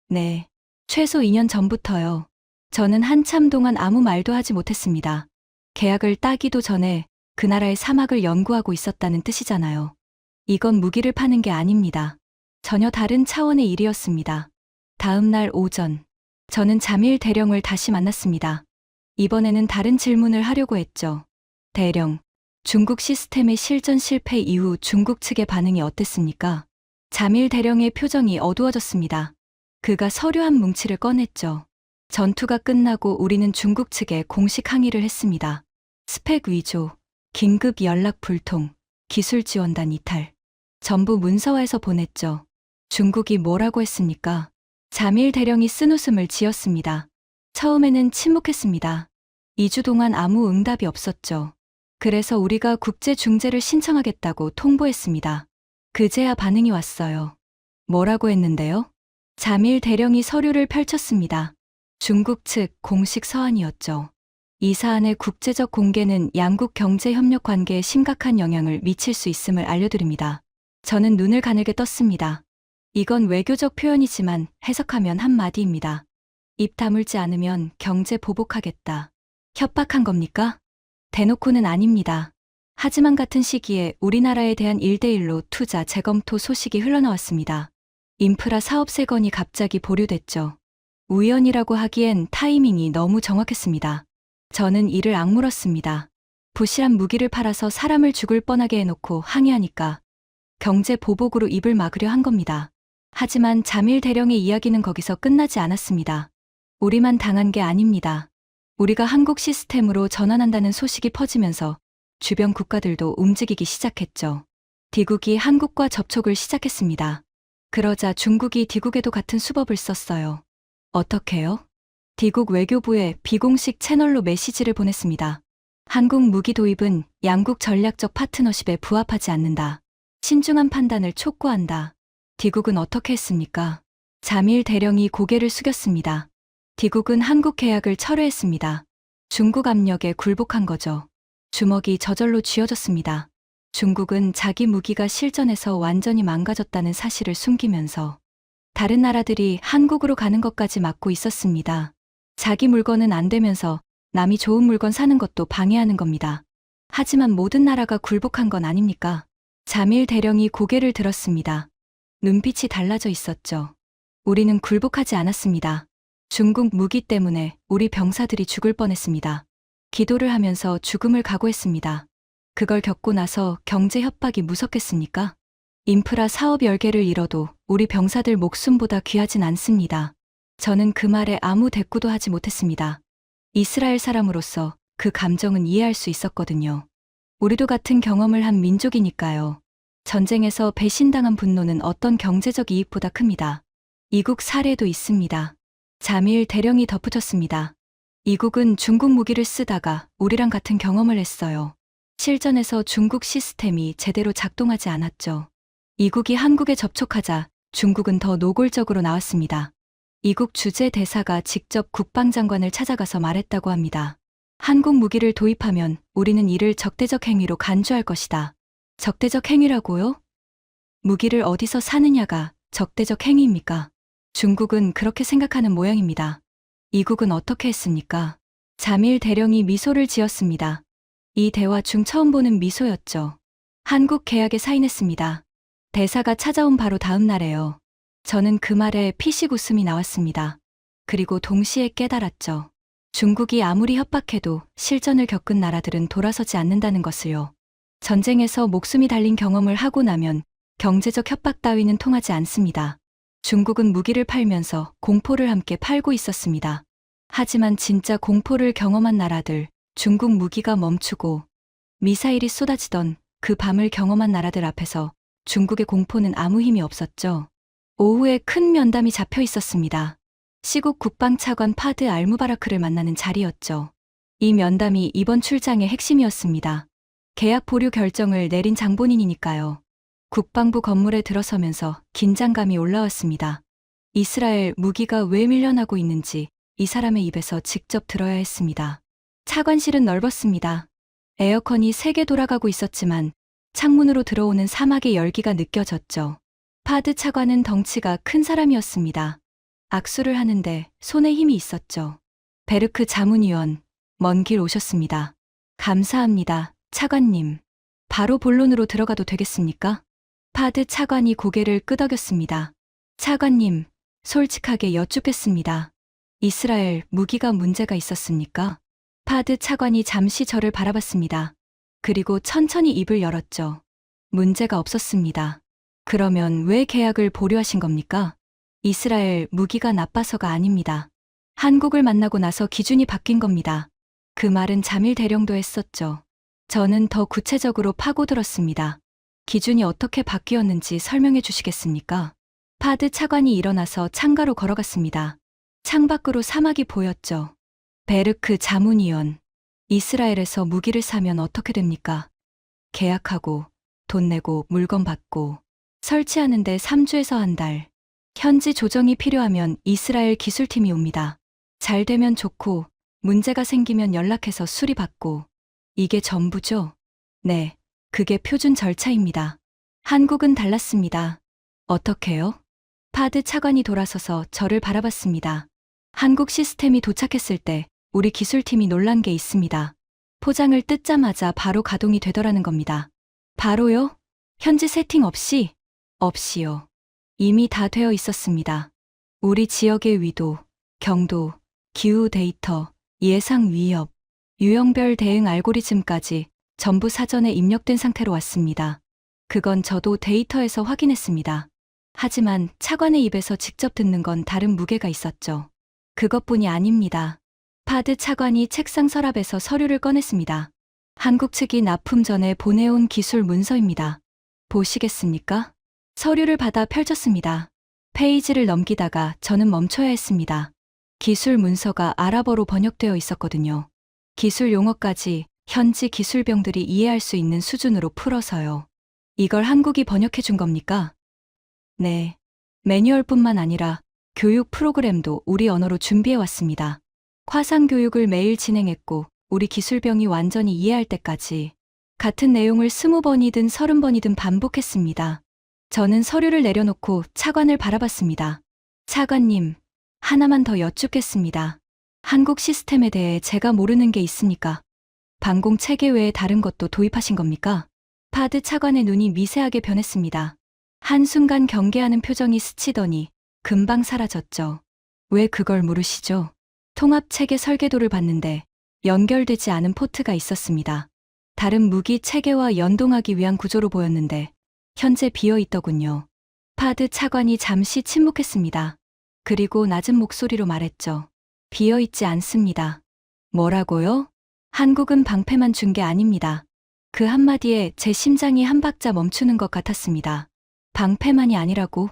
네. 최소 2년 전부터요. 저는 한참 동안 아무 말도 하지 못했습니다. 계약을 따기도 전에 그 나라의 사막을 연구하고 있었다는 뜻이잖아요. 이건 무기를 파는 게 아닙니다. 전혀 다른 차원의 일이었습니다. 다음 날 오전, 저는 자밀 대령을 다시 만났습니다. 이번에는 다른 질문을 하려고 했죠. 대령, 중국 시스템의 실전 실패 이후 중국 측의 반응이 어땠습니까? 자밀 대령의 표정이 어두워졌습니다. 그가 서류 한 뭉치를 꺼냈죠. 전투가 끝나고 우리는 중국 측에 공식 항의를 했습니다. 스펙 위조, 긴급 연락 불통, 기술 지원단 이탈. 전부 문서화해서 보냈죠. 중국이 뭐라고 했습니까? 자밀 대령이 쓴웃음을 지었습니다. 처음에는 침묵했습니다. 2주 동안 아무 응답이 없었죠. 그래서 우리가 국제 중재를 신청하겠다고 통보했습니다. 그제야 반응이 왔어요. 뭐라고 했는데요? 자밀 대령이 서류를 펼쳤습니다. 중국 측 공식 서한이었죠. 이 사안의 국제적 공개는 양국 경제 협력 관계에 심각한 영향을 미칠 수 있음을 알려드립니다. 저는 눈을 가늘게 떴습니다. 이건 외교적 표현이지만 해석하면 한마디입니다. 입 다물지 않으면 경제 보복하겠다. 협박한 겁니까? 대놓고는 아닙니다. 하지만 같은 시기에 우리나라에 대한 1대1로 투자 재검토 소식이 흘러나왔습니다. 인프라 사업 3건이 갑자기 보류됐죠. 우연이라고 하기엔 타이밍이 너무 정확했습니다. 저는 이를 악물었습니다. 부실한 무기를 팔아서 사람을 죽을 뻔하게 해놓고 항의하니까 경제 보복으로 입을 막으려 한 겁니다. 하지만 자밀 대령의 이야기는 거기서 끝나지 않았습니다. 우리만 당한 게 아닙니다. 우리가 한국 시스템으로 전환한다는 소식이 퍼지면서 주변 국가들도 움직이기 시작했죠. D국이 한국과 접촉을 시작했습니다. 그러자 중국이 D국에도 같은 수법을 썼어요. 어떻게요? D국 외교부에 비공식 채널로 메시지를 보냈습니다. 한국 무기 도입은 양국 전략적 파트너십에 부합하지 않는다. 신중한 판단을 촉구한다. D국은 어떻게 했습니까? 자밀 대령이 고개를 숙였습니다. D국은 한국 계약을 철회했습니다. 중국 압력에 굴복한 거죠. 주먹이 저절로 쥐어졌습니다. 중국은 자기 무기가 실전에서 완전히 망가졌다는 사실을 숨기면서 다른 나라들이 한국으로 가는 것까지 막고 있었습니다. 자기 물건은 안 되면서 남이 좋은 물건 사는 것도 방해하는 겁니다. 하지만 모든 나라가 굴복한 건 아닙니까? 자밀 대령이 고개를 들었습니다. 눈빛이 달라져 있었죠. 우리는 굴복하지 않았습니다. 중국 무기 때문에 우리 병사들이 죽을 뻔했습니다. 기도를 하면서 죽음을 각오했습니다. 그걸 겪고 나서 경제 협박이 무섭겠습니까? 인프라 사업 10개를 잃어도 우리 병사들 목숨보다 귀하진 않습니다. 저는 그 말에 아무 대꾸도 하지 못했습니다. 이스라엘 사람으로서 그 감정은 이해할 수 있었거든요. 우리도 같은 경험을 한 민족이니까요. 전쟁에서 배신당한 분노는 어떤 경제적 이익보다 큽니다. 이국 사례도 있습니다. 자밀 대령이 덧붙였습니다. 이국은 중국 무기를 쓰다가 우리랑 같은 경험을 했어요. 실전에서 중국 시스템이 제대로 작동하지 않았죠. 이국이 한국에 접촉하자 중국은 더 노골적으로 나왔습니다. 이국 주재 대사가 직접 국방장관을 찾아가서 말했다고 합니다. 한국 무기를 도입하면 우리는 이를 적대적 행위로 간주할 것이다. 적대적 행위라고요? 무기를 어디서 사느냐가 적대적 행위입니까? 중국은 그렇게 생각하는 모양입니다. 이국은 어떻게 했습니까? 자밀 대령이 미소를 지었습니다. 이 대화 중 처음 보는 미소였죠. 한국 계약에 사인했습니다. 대사가 찾아온 바로 다음 날에요. 저는 그 말에 피식 웃음이 나왔습니다. 그리고 동시에 깨달았죠. 중국이 아무리 협박해도 실전을 겪은 나라들은 돌아서지 않는다는 것을요. 전쟁에서 목숨이 달린 경험을 하고 나면 경제적 협박 따위는 통하지 않습니다. 중국은 무기를 팔면서 공포를 함께 팔고 있었습니다. 하지만 진짜 공포를 경험한 나라들, 중국 무기가 멈추고 미사일이 쏟아지던 그 밤을 경험한 나라들 앞에서 중국의 공포는 아무 힘이 없었죠. 오후에 큰 면담이 잡혀 있었습니다. 시국 국방차관 파드 알무바라크를 만나는 자리였죠. 이 면담이 이번 출장의 핵심이었습니다. 계약 보류 결정을 내린 장본인이니까요. 국방부 건물에 들어서면서 긴장감이 올라왔습니다. 이스라엘 무기가 왜 밀려나고 있는지 이 사람의 입에서 직접 들어야 했습니다. 차관실은 넓었습니다. 에어컨이 3개 돌아가고 있었지만 창문으로 들어오는 사막의 열기가 느껴졌죠. 파드 차관은 덩치가 큰 사람이었습니다. 악수를 하는데 손에 힘이 있었죠. 베르크 자문위원, 먼 길 오셨습니다. 감사합니다, 차관님. 바로 본론으로 들어가도 되겠습니까? 파드 차관이 고개를 끄덕였습니다. 차관님, 솔직하게 여쭙겠습니다. 이스라엘 무기가 문제가 있었습니까? 파드 차관이 잠시 저를 바라봤습니다. 그리고 천천히 입을 열었죠. 문제가 없었습니다. 그러면 왜 계약을 보류하신 겁니까? 이스라엘 무기가 나빠서가 아닙니다. 한국을 만나고 나서 기준이 바뀐 겁니다. 그 말은 잠일 대령도 했었죠. 저는 더 구체적으로 파고들었습니다. 기준이 어떻게 바뀌었는지 설명해 주시겠습니까? 파드 차관이 일어나서 창가로 걸어갔습니다. 창밖으로 사막이 보였죠. 베르크 자문위원, 이스라엘에서 무기를 사면 어떻게 됩니까? 계약하고, 돈 내고, 물건 받고, 설치하는데 3주에서 한 달. 현지 조정이 필요하면 이스라엘 기술팀이 옵니다. 잘 되면 좋고, 문제가 생기면 연락해서 수리받고. 이게 전부죠? 네, 그게 표준 절차입니다. 한국은 달랐습니다. 어떻게요? 파드 차관이 돌아서서 저를 바라봤습니다. 한국 시스템이 도착했을 때 우리 기술팀이 놀란 게 있습니다. 포장을 뜯자마자 바로 가동이 되더라는 겁니다. 바로요? 현지 세팅 없이? 없이요. 이미 다 되어 있었습니다. 우리 지역의 위도, 경도, 기후 데이터, 예상 위협, 유형별 대응 알고리즘까지 전부 사전에 입력된 상태로 왔습니다. 그건 저도 데이터에서 확인했습니다. 하지만 차관의 입에서 직접 듣는 건 다른 무게가 있었죠. 그것뿐이 아닙니다. 파드 차관이 책상 서랍에서 서류를 꺼냈습니다. 한국 측이 납품 전에 보내온 기술 문서입니다. 보시겠습니까? 서류를 받아 펼쳤습니다. 페이지를 넘기다가 저는 멈춰야 했습니다. 기술 문서가 아랍어로 번역되어 있었거든요. 기술 용어까지 현지 기술병들이 이해할 수 있는 수준으로 풀어서요. 이걸 한국이 번역해 준 겁니까? 네. 매뉴얼뿐만 아니라 교육 프로그램도 우리 언어로 준비해 왔습니다. 화상 교육을 매일 진행했고 우리 기술병이 완전히 이해할 때까지 같은 내용을 20번이든 30번이든 반복했습니다. 저는 서류를 내려놓고 차관을 바라봤습니다. 차관님, 하나만 더 여쭙겠습니다. 한국 시스템에 대해 제가 모르는 게 있으니까 방공 체계 외에 다른 것도 도입하신 겁니까? 파드 차관의 눈이 미세하게 변했습니다. 한순간 경계하는 표정이 스치더니 금방 사라졌죠. 왜 그걸 물으시죠? 통합체계 설계도를 봤는데 연결되지 않은 포트가 있었습니다. 다른 무기 체계와 연동하기 위한 구조로 보였는데 현재 비어 있더군요. 파드 차관이 잠시 침묵했습니다. 그리고 낮은 목소리로 말했죠. 비어 있지 않습니다. 뭐라고요? 한국은 방패만 준 게 아닙니다. 그 한마디에 제 심장이 한 박자 멈추는 것 같았습니다. 방패만이 아니라고?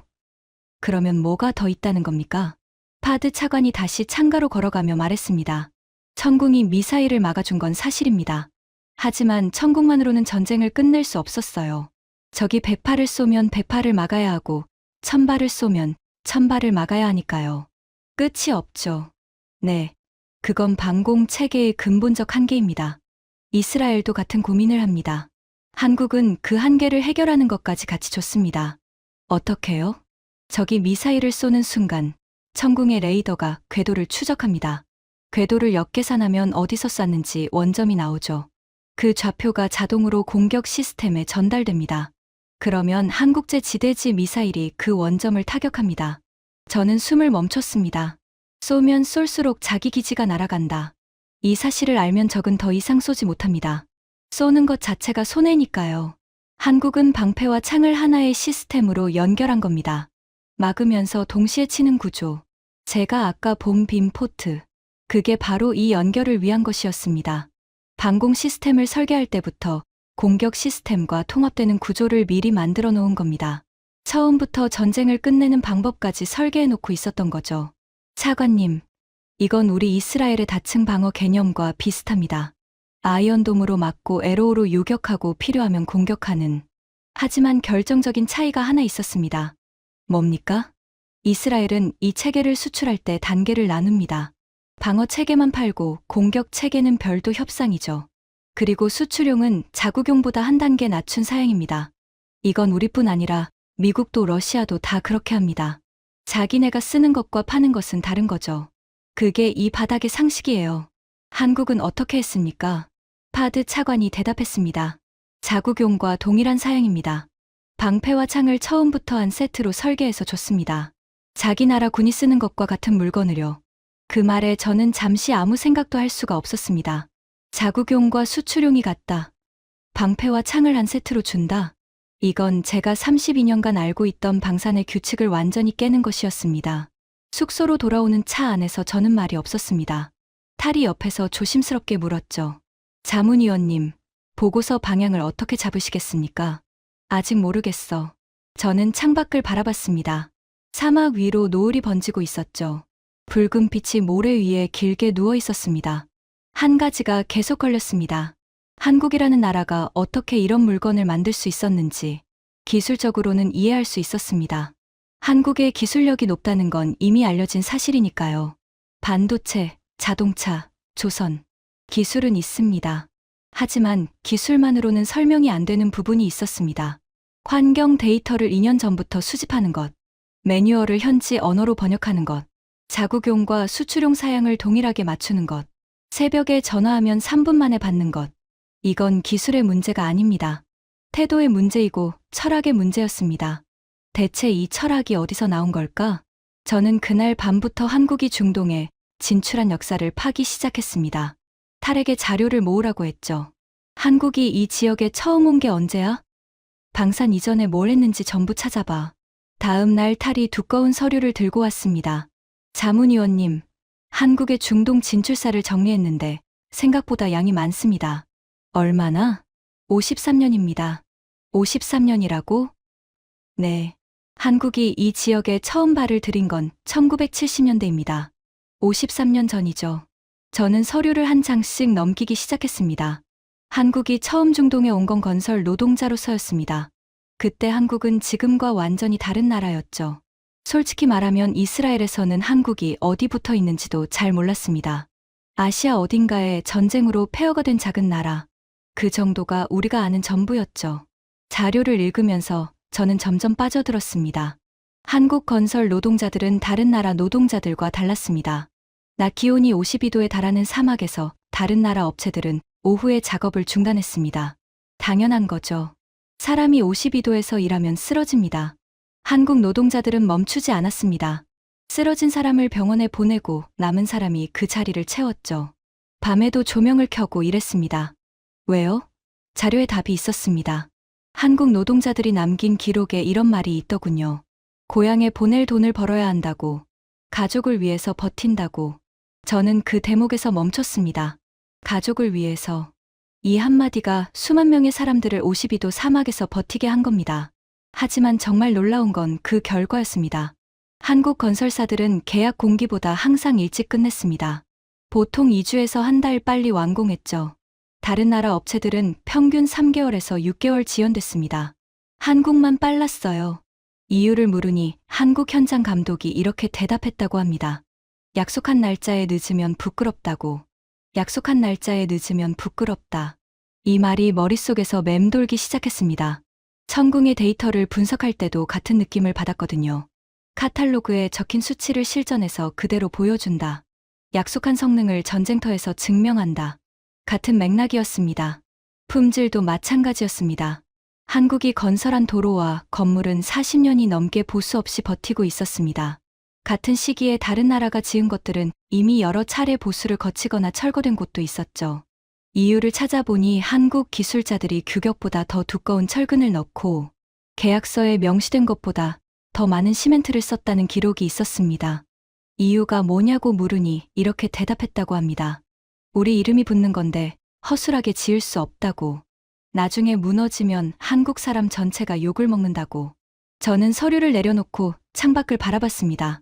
그러면 뭐가 더 있다는 겁니까? 파드 차관이 다시 창가로 걸어가며 말했습니다. 천궁이 미사일을 막아준 건 사실입니다. 하지만 천궁만으로는 전쟁을 끝낼 수 없었어요. 적이 100발을 쏘면 100발을 막아야 하고 1000발을 쏘면 1000발을 막아야 하니까요. 끝이 없죠. 네, 그건 방공 체계의 근본적 한계입니다. 이스라엘도 같은 고민을 합니다. 한국은 그 한계를 해결하는 것까지 같이 줬습니다. 어떻게요? 적이 미사일을 쏘는 순간 천궁의 레이더가 궤도를 추적합니다. 궤도를 역계산하면 어디서 쐈는지 원점이 나오죠. 그 좌표가 자동으로 공격 시스템에 전달됩니다. 그러면 한국제 지대지 미사일이 그 원점을 타격합니다. 저는 숨을 멈췄습니다. 쏘면 쏠수록 자기 기지가 날아간다. 이 사실을 알면 적은 더 이상 쏘지 못합니다. 쏘는 것 자체가 손해니까요. 한국은 방패와 창을 하나의 시스템으로 연결한 겁니다. 막으면서 동시에 치는 구조. 제가 아까 본 빔포트. 그게 바로 이 연결을 위한 것이었습니다. 방공 시스템을 설계할 때부터 공격 시스템과 통합되는 구조를 미리 만들어 놓은 겁니다. 처음부터 전쟁을 끝내는 방법까지 설계해 놓고 있었던 거죠. 차관님, 이건 우리 이스라엘의 다층 방어 개념과 비슷합니다. 아이언돔으로 막고 에로우로 요격하고 필요하면 공격하는. 하지만 결정적인 차이가 하나 있었습니다. 뭡니까? 이스라엘은 이 체계를 수출할 때 단계를 나눕니다. 방어 체계만 팔고 공격 체계는 별도 협상이죠. 그리고 수출용은 자국용보다 한 단계 낮춘 사양입니다. 이건 우리뿐 아니라 미국도 러시아도 다 그렇게 합니다. 자기네가 쓰는 것과 파는 것은 다른 거죠. 그게 이 바닥의 상식이에요. 한국은 어떻게 했습니까? 파드 차관이 대답했습니다. 자국용과 동일한 사양입니다. 방패와 창을 처음부터 한 세트로 설계해서 줬습니다. 자기 나라 군이 쓰는 것과 같은 물건을요. 그 말에 저는 잠시 아무 생각도 할 수가 없었습니다. 자국용과 수출용이 같다. 방패와 창을 한 세트로 준다. 이건 제가 32년간 알고 있던 방산의 규칙을 완전히 깨는 것이었습니다. 숙소로 돌아오는 차 안에서 저는 말이 없었습니다. 탈이 옆에서 조심스럽게 물었죠. 자문위원님, 보고서 방향을 어떻게 잡으시겠습니까? 아직 모르겠어. 저는 창밖을 바라봤습니다. 사막 위로 노을이 번지고 있었죠. 붉은 빛이 모래 위에 길게 누워 있었습니다. 한 가지가 계속 걸렸습니다. 한국이라는 나라가 어떻게 이런 물건을 만들 수 있었는지 기술적으로는 이해할 수 있었습니다. 한국의 기술력이 높다는 건 이미 알려진 사실이니까요. 반도체, 자동차, 조선, 기술은 있습니다. 하지만 기술만으로는 설명이 안 되는 부분이 있었습니다. 환경 데이터를 2년 전부터 수집하는 것, 매뉴얼을 현지 언어로 번역하는 것, 자국용과 수출용 사양을 동일하게 맞추는 것, 새벽에 전화하면 3분 만에 받는 것. 이건 기술의 문제가 아닙니다. 태도의 문제이고 철학의 문제였습니다. 대체 이 철학이 어디서 나온 걸까? 저는 그날 밤부터 한국이 중동에 진출한 역사를 파기 시작했습니다. 탈에게 자료를 모으라고 했죠. 한국이 이 지역에 처음 온 게 언제야? 방산 이전에 뭘 했는지 전부 찾아봐. 다음 날 탈이 두꺼운 서류를 들고 왔습니다. 자문위원님, 한국의 중동 진출사를 정리했는데 생각보다 양이 많습니다. 얼마나? 53년입니다. 53년이라고? 네. 한국이 이 지역에 처음 발을 들인 건 1970년대입니다. 53년 전이죠. 저는 서류를 한 장씩 넘기기 시작했습니다. 한국이 처음 중동에 온 건 건설 노동자로서였습니다. 그때 한국은 지금과 완전히 다른 나라였죠. 솔직히 말하면 이스라엘에서는 한국이 어디 붙어 있는지도 잘 몰랐습니다. 아시아 어딘가에 전쟁으로 폐허가 된 작은 나라. 그 정도가 우리가 아는 전부였죠. 자료를 읽으면서 저는 점점 빠져들었습니다. 한국 건설 노동자들은 다른 나라 노동자들과 달랐습니다. 낮 기온이 52도에 달하는 사막에서 다른 나라 업체들은 오후에 작업을 중단했습니다. 당연한 거죠. 사람이 52도에서 일하면 쓰러집니다. 한국 노동자들은 멈추지 않았습니다. 쓰러진 사람을 병원에 보내고 남은 사람이 그 자리를 채웠죠. 밤에도 조명을 켜고 일했습니다. 왜요? 자료에 답이 있었습니다. 한국 노동자들이 남긴 기록에 이런 말이 있더군요. 고향에 보낼 돈을 벌어야 한다고, 가족을 위해서 버틴다고. 저는 그 대목에서 멈췄습니다. 가족을 위해서. 이 한마디가 수만 명의 사람들을 52도 사막에서 버티게 한 겁니다. 하지만 정말 놀라운 건 그 결과였습니다. 한국 건설사들은 계약 공기보다 항상 일찍 끝냈습니다. 보통 2주에서 한 달 빨리 완공했죠. 다른 나라 업체들은 평균 3개월에서 6개월 지연됐습니다. 한국만 빨랐어요. 이유를 물으니 한국 현장 감독이 이렇게 대답했다고 합니다. 약속한 날짜에 늦으면 부끄럽다고. 약속한 날짜에 늦으면 부끄럽다. 이 말이 머릿속에서 맴돌기 시작했습니다. 천궁의 데이터를 분석할 때도 같은 느낌을 받았거든요. 카탈로그에 적힌 수치를 실전에서 그대로 보여준다. 약속한 성능을 전쟁터에서 증명한다. 같은 맥락이었습니다. 품질도 마찬가지였습니다. 한국이 건설한 도로와 건물은 40년이 넘게 보수 없이 버티고 있었습니다. 같은 시기에 다른 나라가 지은 것들은 이미 여러 차례 보수를 거치거나 철거된 곳도 있었죠. 이유를 찾아보니 한국 기술자들이 규격보다 더 두꺼운 철근을 넣고 계약서에 명시된 것보다 더 많은 시멘트를 썼다는 기록이 있었습니다. 이유가 뭐냐고 물으니 이렇게 대답했다고 합니다. 우리 이름이 붙는 건데 허술하게 지을 수 없다고. 나중에 무너지면 한국 사람 전체가 욕을 먹는다고. 저는 서류를 내려놓고 창밖을 바라봤습니다.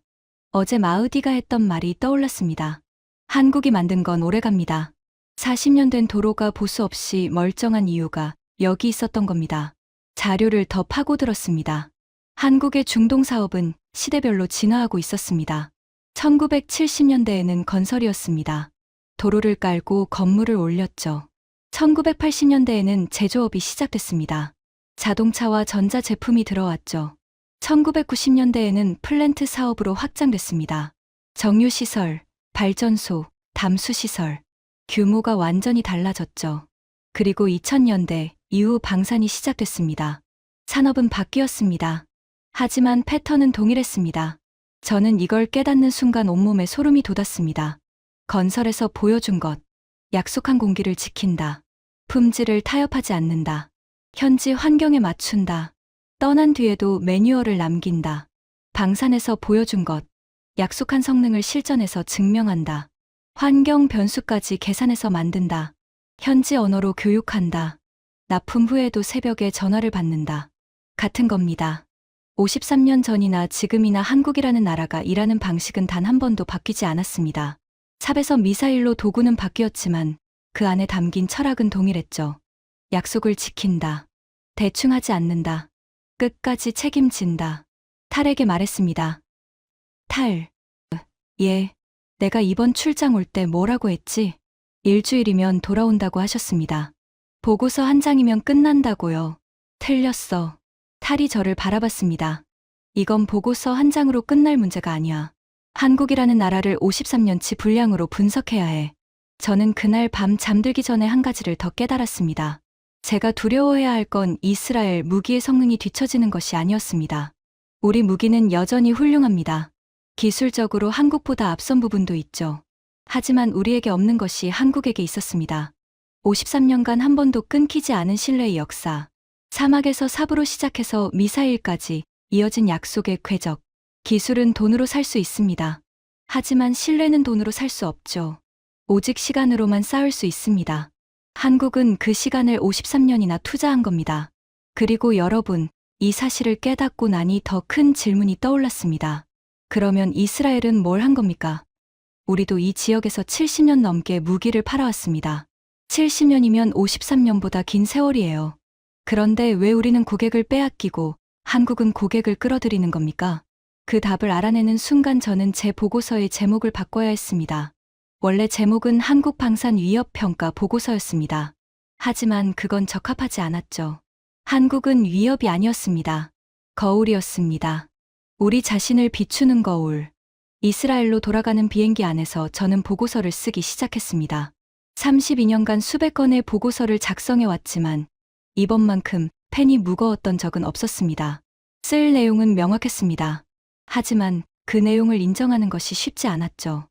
어제 마우디가 했던 말이 떠올랐습니다. 한국이 만든 건 오래갑니다. 40년 된 도로가 보수 없이 멀쩡한 이유가 여기 있었던 겁니다. 자료를 더 파고들었습니다. 한국의 중동 사업은 시대별로 진화하고 있었습니다. 1970년대에는 건설이었습니다. 도로를 깔고 건물을 올렸죠. 1980년대에는 제조업이 시작됐습니다. 자동차와 전자제품이 들어왔죠. 1990년대에는 플랜트 사업으로 확장됐습니다. 정유시설, 발전소, 담수시설. 규모가 완전히 달라졌죠. 그리고 2000년대 이후 방산이 시작됐습니다. 산업은 바뀌었습니다. 하지만 패턴은 동일했습니다. 저는 이걸 깨닫는 순간 온몸에 소름이 돋았습니다. 건설에서 보여준 것, 약속한 공기를 지킨다. 품질을 타협하지 않는다. 현지 환경에 맞춘다. 떠난 뒤에도 매뉴얼을 남긴다. 방산에서 보여준 것, 약속한 성능을 실전에서 증명한다. 환경 변수까지 계산해서 만든다. 현지 언어로 교육한다. 납품 후에도 새벽에 전화를 받는다. 같은 겁니다. 53년 전이나 지금이나 한국이라는 나라가 일하는 방식은 단 한 번도 바뀌지 않았습니다. 삽에서 미사일로 도구는 바뀌었지만 그 안에 담긴 철학은 동일했죠. 약속을 지킨다. 대충 하지 않는다. 끝까지 책임진다. 탈에게 말했습니다. 탈. 예. 내가 이번 출장 올 때 뭐라고 했지? 일주일이면 돌아온다고 하셨습니다. 보고서 한 장이면 끝난다고요. 틀렸어. 탈이 저를 바라봤습니다. 이건 보고서 한 장으로 끝날 문제가 아니야. 한국이라는 나라를 53년치 분량으로 분석해야 해. 저는 그날 밤 잠들기 전에 한 가지를 더 깨달았습니다. 제가 두려워해야 할 건 이스라엘 무기의 성능이 뒤처지는 것이 아니었습니다. 우리 무기는 여전히 훌륭합니다. 기술적으로 한국보다 앞선 부분도 있죠. 하지만 우리에게 없는 것이 한국에게 있었습니다. 53년간 한 번도 끊기지 않은 신뢰의 역사. 사막에서 삽으로 시작해서 미사일까지 이어진 약속의 궤적. 기술은 돈으로 살 수 있습니다. 하지만 신뢰는 돈으로 살 수 없죠. 오직 시간으로만 쌓을 수 있습니다. 한국은 그 시간을 53년이나 투자한 겁니다. 그리고 여러분, 이 사실을 깨닫고 나니 더 큰 질문이 떠올랐습니다. 그러면 이스라엘은 뭘 한 겁니까? 우리도 이 지역에서 70년 넘게 무기를 팔아왔습니다. 70년이면 53년보다 긴 세월이에요. 그런데 왜 우리는 고객을 빼앗기고 한국은 고객을 끌어들이는 겁니까? 그 답을 알아내는 순간 저는 제 보고서의 제목을 바꿔야 했습니다. 원래 제목은 한국 방산 위협 평가 보고서였습니다. 하지만 그건 적합하지 않았죠. 한국은 위협이 아니었습니다. 거울이었습니다. 우리 자신을 비추는 거울. 이스라엘로 돌아가는 비행기 안에서 저는 보고서를 쓰기 시작했습니다. 32년간 수백 건의 보고서를 작성해 왔지만 이번만큼 펜이 무거웠던 적은 없었습니다. 쓸 내용은 명확했습니다. 하지만 그 내용을 인정하는 것이 쉽지 않았죠.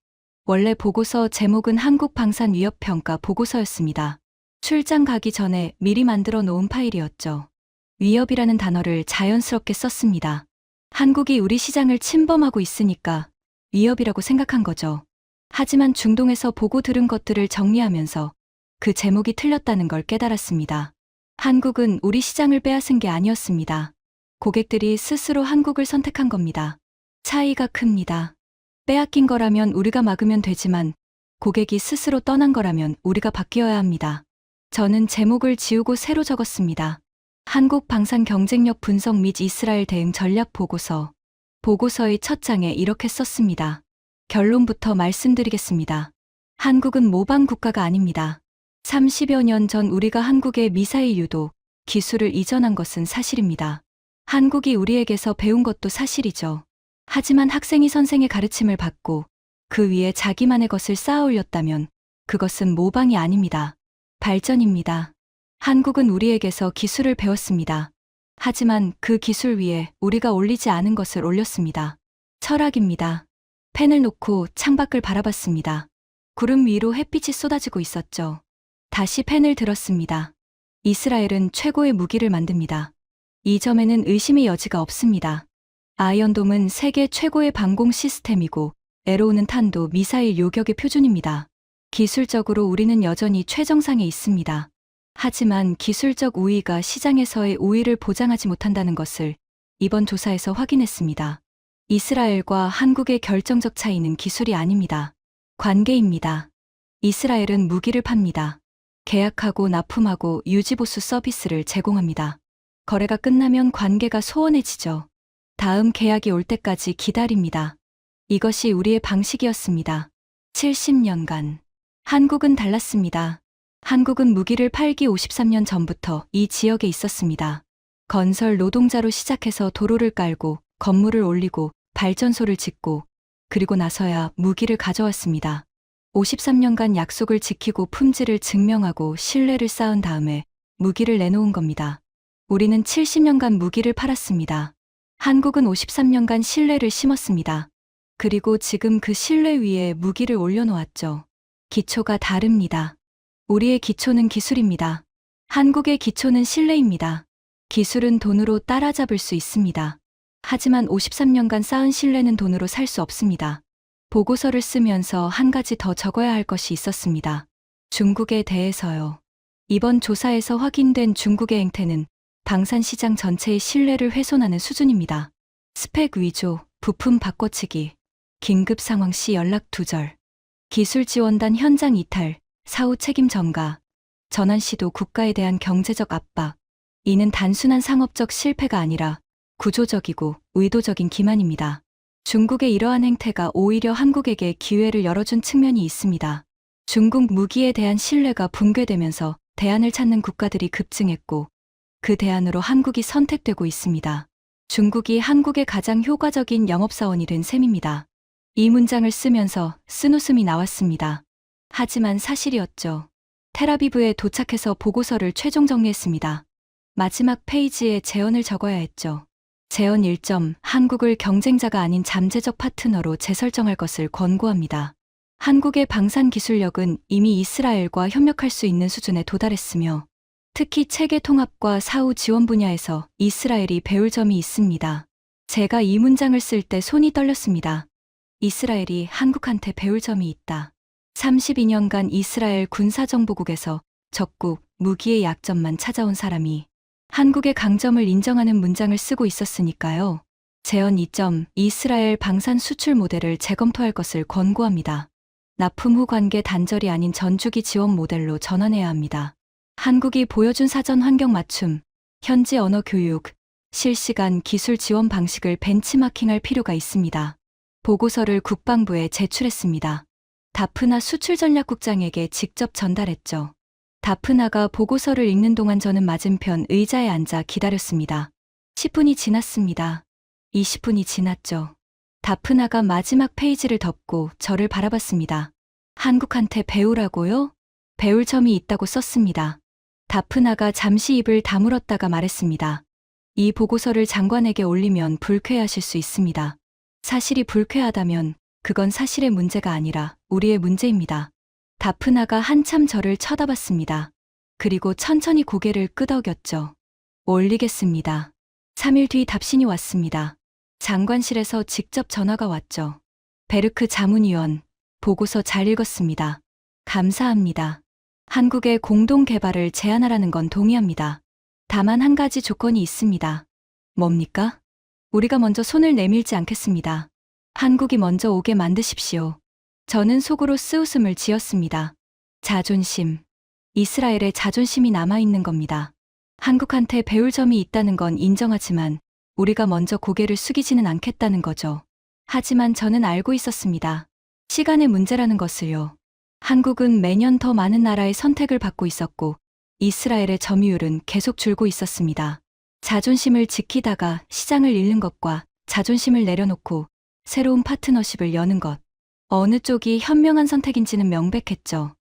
원래 보고서 제목은 한국 방산 위협 평가 보고서였습니다. 출장 가기 전에 미리 만들어 놓은 파일이었죠. 위협이라는 단어를 자연스럽게 썼습니다. 한국이 우리 시장을 침범하고 있으니까 위협이라고 생각한 거죠. 하지만 중동에서 보고 들은 것들을 정리하면서 그 제목이 틀렸다는 걸 깨달았습니다. 한국은 우리 시장을 빼앗은 게 아니었습니다. 고객들이 스스로 한국을 선택한 겁니다. 차이가 큽니다. 빼앗긴 거라면 우리가 막으면 되지만 고객이 스스로 떠난 거라면 우리가 바뀌어야 합니다. 저는 제목을 지우고 새로 적었습니다. 한국 방산 경쟁력 분석 및 이스라엘 대응 전략 보고서. 보고서의 첫 장에 이렇게 썼습니다. 결론부터 말씀드리겠습니다. 한국은 모방 국가가 아닙니다. 30여 년 전 우리가 한국에 미사일 유도 기술을 이전한 것은 사실입니다. 한국이 우리에게서 배운 것도 사실이죠. 하지만 학생이 선생의 가르침을 받고 그 위에 자기만의 것을 쌓아 올렸다면 그것은 모방이 아닙니다. 발전입니다. 한국은 우리에게서 기술을 배웠습니다. 하지만 그 기술 위에 우리가 올리지 않은 것을 올렸습니다. 철학입니다. 펜을 놓고 창밖을 바라봤습니다. 구름 위로 햇빛이 쏟아지고 있었죠. 다시 펜을 들었습니다. 이스라엘은 최고의 무기를 만듭니다. 이 점에는 의심의 여지가 없습니다. 아이언돔은 세계 최고의 방공 시스템이고 에로우는 탄도 미사일 요격의 표준입니다. 기술적으로 우리는 여전히 최정상에 있습니다. 하지만 기술적 우위가 시장에서의 우위를 보장하지 못한다는 것을 이번 조사에서 확인했습니다. 이스라엘과 한국의 결정적 차이는 기술이 아닙니다. 관계입니다. 이스라엘은 무기를 팝니다. 계약하고 납품하고 유지보수 서비스를 제공합니다. 거래가 끝나면 관계가 소원해지죠. 다음 계약이 올 때까지 기다립니다. 이것이 우리의 방식이었습니다. 70년간. 한국은 달랐습니다. 한국은 무기를 팔기 53년 전부터 이 지역에 있었습니다. 건설 노동자로 시작해서 도로를 깔고 건물을 올리고 발전소를 짓고 그리고 나서야 무기를 가져왔습니다. 53년간 약속을 지키고 품질을 증명하고 신뢰를 쌓은 다음에 무기를 내놓은 겁니다. 우리는 70년간 무기를 팔았습니다. 한국은 53년간 신뢰를 심었습니다. 그리고 지금 그 신뢰 위에 무기를 올려놓았죠. 기초가 다릅니다. 우리의 기초는 기술입니다. 한국의 기초는 신뢰입니다. 기술은 돈으로 따라잡을 수 있습니다. 하지만 53년간 쌓은 신뢰는 돈으로 살 수 없습니다. 보고서를 쓰면서 한 가지 더 적어야 할 것이 있었습니다. 중국에 대해서요. 이번 조사에서 확인된 중국의 행태는 방산시장 전체의 신뢰를 훼손하는 수준입니다. 스펙 위조, 부품 바꿔치기, 긴급 상황 시 연락 두절, 기술지원단 현장 이탈, 사후 책임 전가, 전환 시도 국가에 대한 경제적 압박. 이는 단순한 상업적 실패가 아니라 구조적이고 의도적인 기만입니다. 중국의 이러한 행태가 오히려 한국에게 기회를 열어준 측면이 있습니다. 중국 무기에 대한 신뢰가 붕괴되면서 대안을 찾는 국가들이 급증했고 그 대안으로 한국이 선택되고 있습니다. 중국이 한국의 가장 효과적인 영업사원이 된 셈입니다. 이 문장을 쓰면서 쓴웃음이 나왔습니다. 하지만 사실이었죠. 텔아비브에 도착해서 보고서를 최종 정리했습니다. 마지막 페이지에 제언을 적어야 했죠. 제언 1점, 한국을 경쟁자가 아닌 잠재적 파트너로 재설정할 것을 권고합니다. 한국의 방산 기술력은 이미 이스라엘과 협력할 수 있는 수준에 도달했으며 특히 체계 통합과 사후 지원 분야에서 이스라엘이 배울 점이 있습니다. 제가 이 문장을 쓸 때 손이 떨렸습니다. 이스라엘이 한국한테 배울 점이 있다. 32년간 이스라엘 군사정보국에서 적국, 무기의 약점만 찾아온 사람이 한국의 강점을 인정하는 문장을 쓰고 있었으니까요. 제언 2점, 이스라엘 방산 수출 모델을 재검토할 것을 권고합니다. 납품 후 관계 단절이 아닌 전주기 지원 모델로 전환해야 합니다. 한국이 보여준 사전 환경 맞춤, 현지 언어 교육, 실시간 기술 지원 방식을 벤치마킹할 필요가 있습니다. 보고서를 국방부에 제출했습니다. 다프나 수출전략국장에게 직접 전달했죠. 다프나가 보고서를 읽는 동안 저는 맞은편 의자에 앉아 기다렸습니다. 10분이 지났습니다. 20분이 지났죠. 다프나가 마지막 페이지를 덮고 저를 바라봤습니다. 한국한테 배우라고요? 배울 점이 있다고 썼습니다. 다프나가 잠시 입을 다물었다가 말했습니다. 이 보고서를 장관에게 올리면 불쾌하실 수 있습니다. 사실이 불쾌하다면 그건 사실의 문제가 아니라 우리의 문제입니다. 다프나가 한참 저를 쳐다봤습니다. 그리고 천천히 고개를 끄덕였죠. 올리겠습니다. 3일 뒤 답신이 왔습니다. 장관실에서 직접 전화가 왔죠. 베르크 자문위원, 보고서 잘 읽었습니다. 감사합니다. 한국의 공동 개발을 제안하라는 건 동의합니다. 다만 한 가지 조건이 있습니다. 뭡니까? 우리가 먼저 손을 내밀지 않겠습니다. 한국이 먼저 오게 만드십시오. 저는 속으로 쓰웃음을 지었습니다. 자존심. 이스라엘의 자존심이 남아있는 겁니다. 한국한테 배울 점이 있다는 건 인정하지만 우리가 먼저 고개를 숙이지는 않겠다는 거죠. 하지만 저는 알고 있었습니다. 시간의 문제라는 것을요. 한국은 매년 더 많은 나라의 선택을 받고 있었고 이스라엘의 점유율은 계속 줄고 있었습니다. 자존심을 지키다가 시장을 잃는 것과 자존심을 내려놓고 새로운 파트너십을 여는 것. 어느 쪽이 현명한 선택인지는 명백했죠.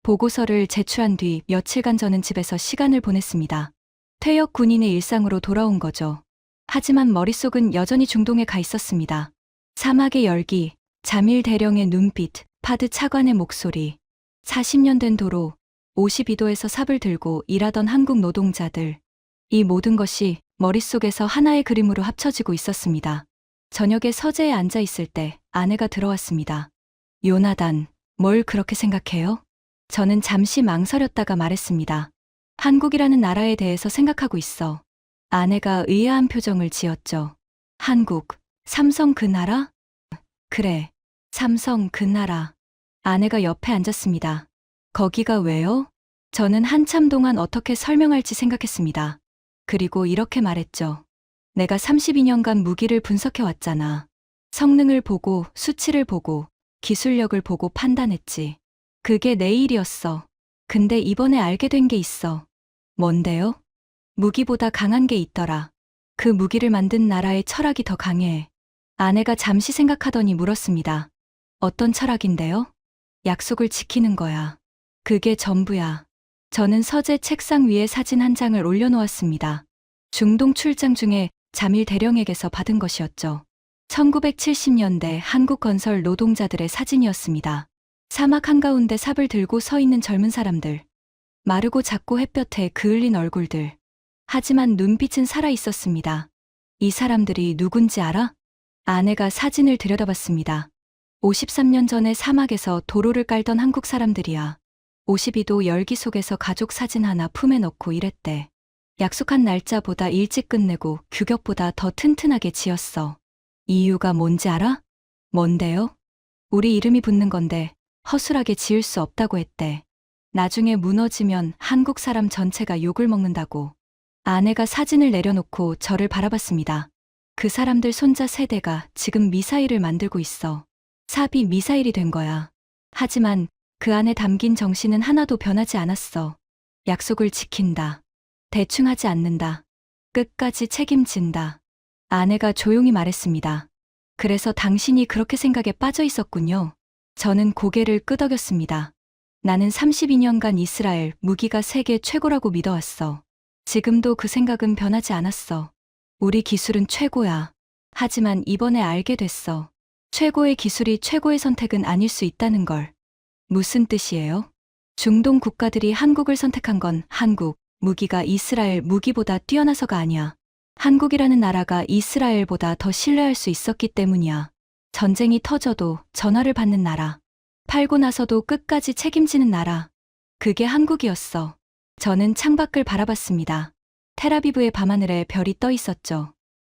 보고서를 제출한 뒤 며칠간 저는 집에서 시간을 보냈습니다. 퇴역 군인의 일상으로 돌아온 거죠. 하지만 머릿속은 여전히 중동에 가 있었습니다. 사막의 열기, 자밀 대령의 눈빛, 파드 차관의 목소리, 40년 된 도로, 52도에서 삽을 들고 일하던 한국 노동자들. 이 모든 것이 머릿속에서 하나의 그림으로 합쳐지고 있었습니다. 저녁에 서재에 앉아 있을 때 아내가 들어왔습니다. 요나단, 뭘 그렇게 생각해요? 저는 잠시 망설였다가 말했습니다. 한국이라는 나라에 대해서 생각하고 있어. 아내가 의아한 표정을 지었죠. 한국, 삼성 그 나라? 그래, 삼성 그 나라. 아내가 옆에 앉았습니다. 거기가 왜요? 저는 한참 동안 어떻게 설명할지 생각했습니다. 그리고 이렇게 말했죠. 내가 32년간 무기를 분석해 왔잖아. 성능을 보고, 수치를 보고, 기술력을 보고 판단했지. 그게 내 일이었어. 근데 이번에 알게 된 게 있어. 뭔데요? 무기보다 강한 게 있더라. 그 무기를 만든 나라의 철학이 더 강해. 아내가 잠시 생각하더니 물었습니다. 어떤 철학인데요? 약속을 지키는 거야. 그게 전부야. 저는 서재 책상 위에 사진 한 장을 올려놓았습니다. 중동 출장 중에 자밀 대령에게서 받은 것이었죠. 1970년대 한국 건설 노동자들의 사진이었습니다. 사막 한가운데 삽을 들고 서 있는 젊은 사람들. 마르고 작고 햇볕에 그을린 얼굴들. 하지만 눈빛은 살아 있었습니다. 이 사람들이 누군지 알아? 아내가 사진을 들여다봤습니다. 53년 전에 사막에서 도로를 깔던 한국 사람들이야. 52도 열기 속에서 가족 사진 하나 품에 넣고 일했대. 약속한 날짜보다 일찍 끝내고 규격보다 더 튼튼하게 지었어. 이유가 뭔지 알아? 뭔데요? 우리 이름이 붙는 건데 허술하게 지을 수 없다고 했대. 나중에 무너지면 한국 사람 전체가 욕을 먹는다고. 아내가 사진을 내려놓고 저를 바라봤습니다. 그 사람들 손자 세대가 지금 미사일을 만들고 있어. 삽이 미사일이 된 거야. 하지만 그 안에 담긴 정신은 하나도 변하지 않았어. 약속을 지킨다. 대충 하지 않는다. 끝까지 책임진다. 아내가 조용히 말했습니다. 그래서 당신이 그렇게 생각에 빠져 있었군요. 저는 고개를 끄덕였습니다. 나는 32년간 이스라엘 무기가 세계 최고라고 믿어왔어. 지금도 그 생각은 변하지 않았어. 우리 기술은 최고야. 하지만 이번에 알게 됐어. 최고의 기술이 최고의 선택은 아닐 수 있다는 걸. 무슨 뜻이에요? 중동 국가들이 한국을 선택한 건 한국 무기가 이스라엘 무기보다 뛰어나서가 아니야. 한국이라는 나라가 이스라엘보다 더 신뢰할 수 있었기 때문이야. 전쟁이 터져도 전화를 받는 나라. 팔고 나서도 끝까지 책임지는 나라. 그게 한국이었어. 저는 창밖을 바라봤습니다. 텔아비브의 밤하늘에 별이 떠 있었죠.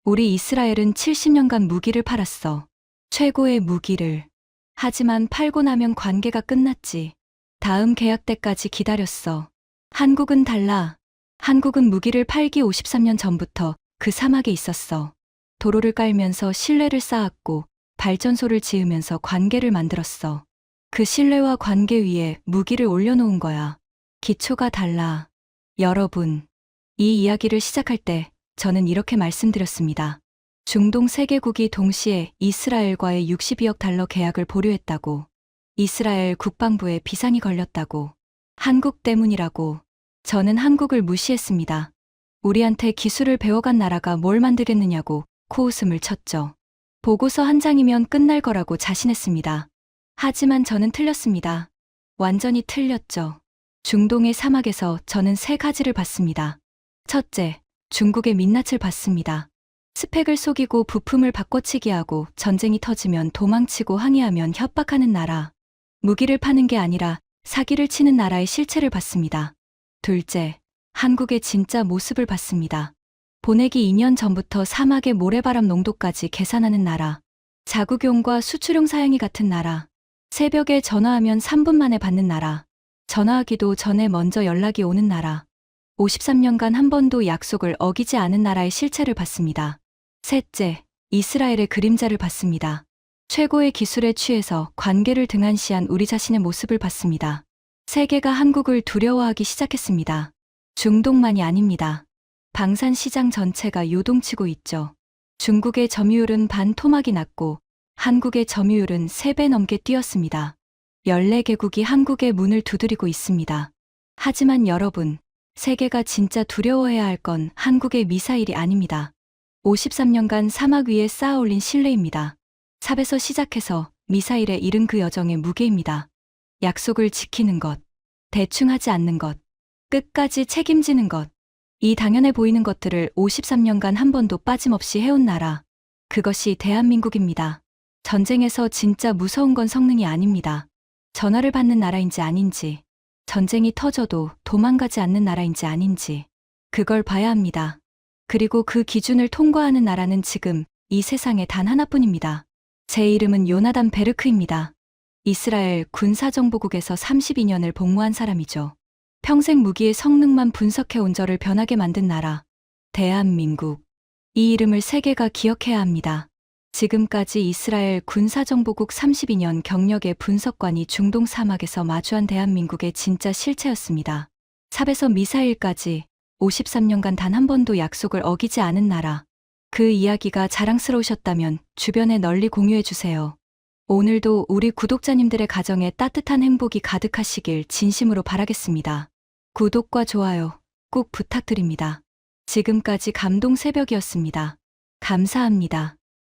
우리 이스라엘은 70년간 무기를 팔았어. 최고의 무기를. 하지만 팔고 나면 관계가 끝났지. 다음 계약 때까지 기다렸어. 한국은 달라. 한국은 무기를 팔기 53년 전부터 그 사막에 있었어. 도로를 깔면서 신뢰를 쌓았고 발전소를 지으면서 관계를 만들었어. 그 신뢰와 관계 위에 무기를 올려놓은 거야. 기초가 달라. 여러분, 이 이야기를 시작할 때 저는 이렇게 말씀드렸습니다. 중동 3개국이 동시에 이스라엘과의 62억 달러 계약을 보류했다고. 이스라엘 국방부에 비상이 걸렸다고. 한국 때문이라고. 저는 한국을 무시했습니다. 우리한테 기술을 배워간 나라가 뭘 만들겠느냐고 코웃음을 쳤죠. 보고서 한 장이면 끝날 거라고 자신했습니다. 하지만 저는 틀렸습니다. 완전히 틀렸죠. 중동의 사막에서 저는 3가지를 봤습니다. 첫째, 중국의 민낯을 봤습니다. 스펙을 속이고 부품을 바꿔치기 하고 전쟁이 터지면 도망치고 항의하면 협박하는 나라. 무기를 파는 게 아니라 사기를 치는 나라의 실체를 봤습니다. 둘째, 한국의 진짜 모습을 봤습니다. 보내기 2년 전부터 사막의 모래바람 농도까지 계산하는 나라. 자국용과 수출용 사양이 같은 나라. 새벽에 전화하면 3분 만에 받는 나라. 전화하기도 전에 먼저 연락이 오는 나라. 53년간 한 번도 약속을 어기지 않은 나라의 실체를 봤습니다. 셋째, 이스라엘의 그림자를 봤습니다. 최고의 기술에 취해서 관계를 등한시한 우리 자신의 모습을 봤습니다. 세계가 한국을 두려워하기 시작했습니다. 중동만이 아닙니다. 방산 시장 전체가 요동치고 있죠. 중국의 점유율은 반 토막이 났고 한국의 점유율은 3배 넘게 뛰었습니다. 14개국이 한국의 문을 두드리고 있습니다. 하지만 여러분, 세계가 진짜 두려워해야 할 건 한국의 미사일이 아닙니다. 53년간 사막 위에 쌓아 올린 신뢰입니다. 삽에서 시작해서 미사일에 이른 그 여정의 무게입니다. 약속을 지키는 것, 대충 하지 않는 것, 끝까지 책임지는 것. 이 당연해 보이는 것들을 53년간 한 번도 빠짐없이 해온 나라. 그것이 대한민국입니다. 전쟁에서 진짜 무서운 건 성능이 아닙니다. 전화를 받는 나라인지 아닌지, 전쟁이 터져도 도망가지 않는 나라인지 아닌지, 그걸 봐야 합니다. 그리고 그 기준을 통과하는 나라는 지금 이 세상에 단 하나뿐입니다. 제 이름은 요나단 베르크입니다. 이스라엘 군사정보국에서 32년을 복무한 사람이죠. 평생 무기의 성능만 분석해 온 저를 변하게 만든 나라, 대한민국. 이 이름을 세계가 기억해야 합니다. 지금까지 이스라엘 군사정보국 32년 경력의 분석관이 중동 사막에서 마주한 대한민국의 진짜 실체였습니다. 삽에서 미사일까지 53년간 단 한 번도 약속을 어기지 않은 나라. 그 이야기가 자랑스러우셨다면 주변에 널리 공유해 주세요. 오늘도 우리 구독자님들의 가정에 따뜻한 행복이 가득하시길 진심으로 바라겠습니다. 구독과 좋아요 꼭 부탁드립니다. 지금까지 감동 새벽이었습니다. 감사합니다.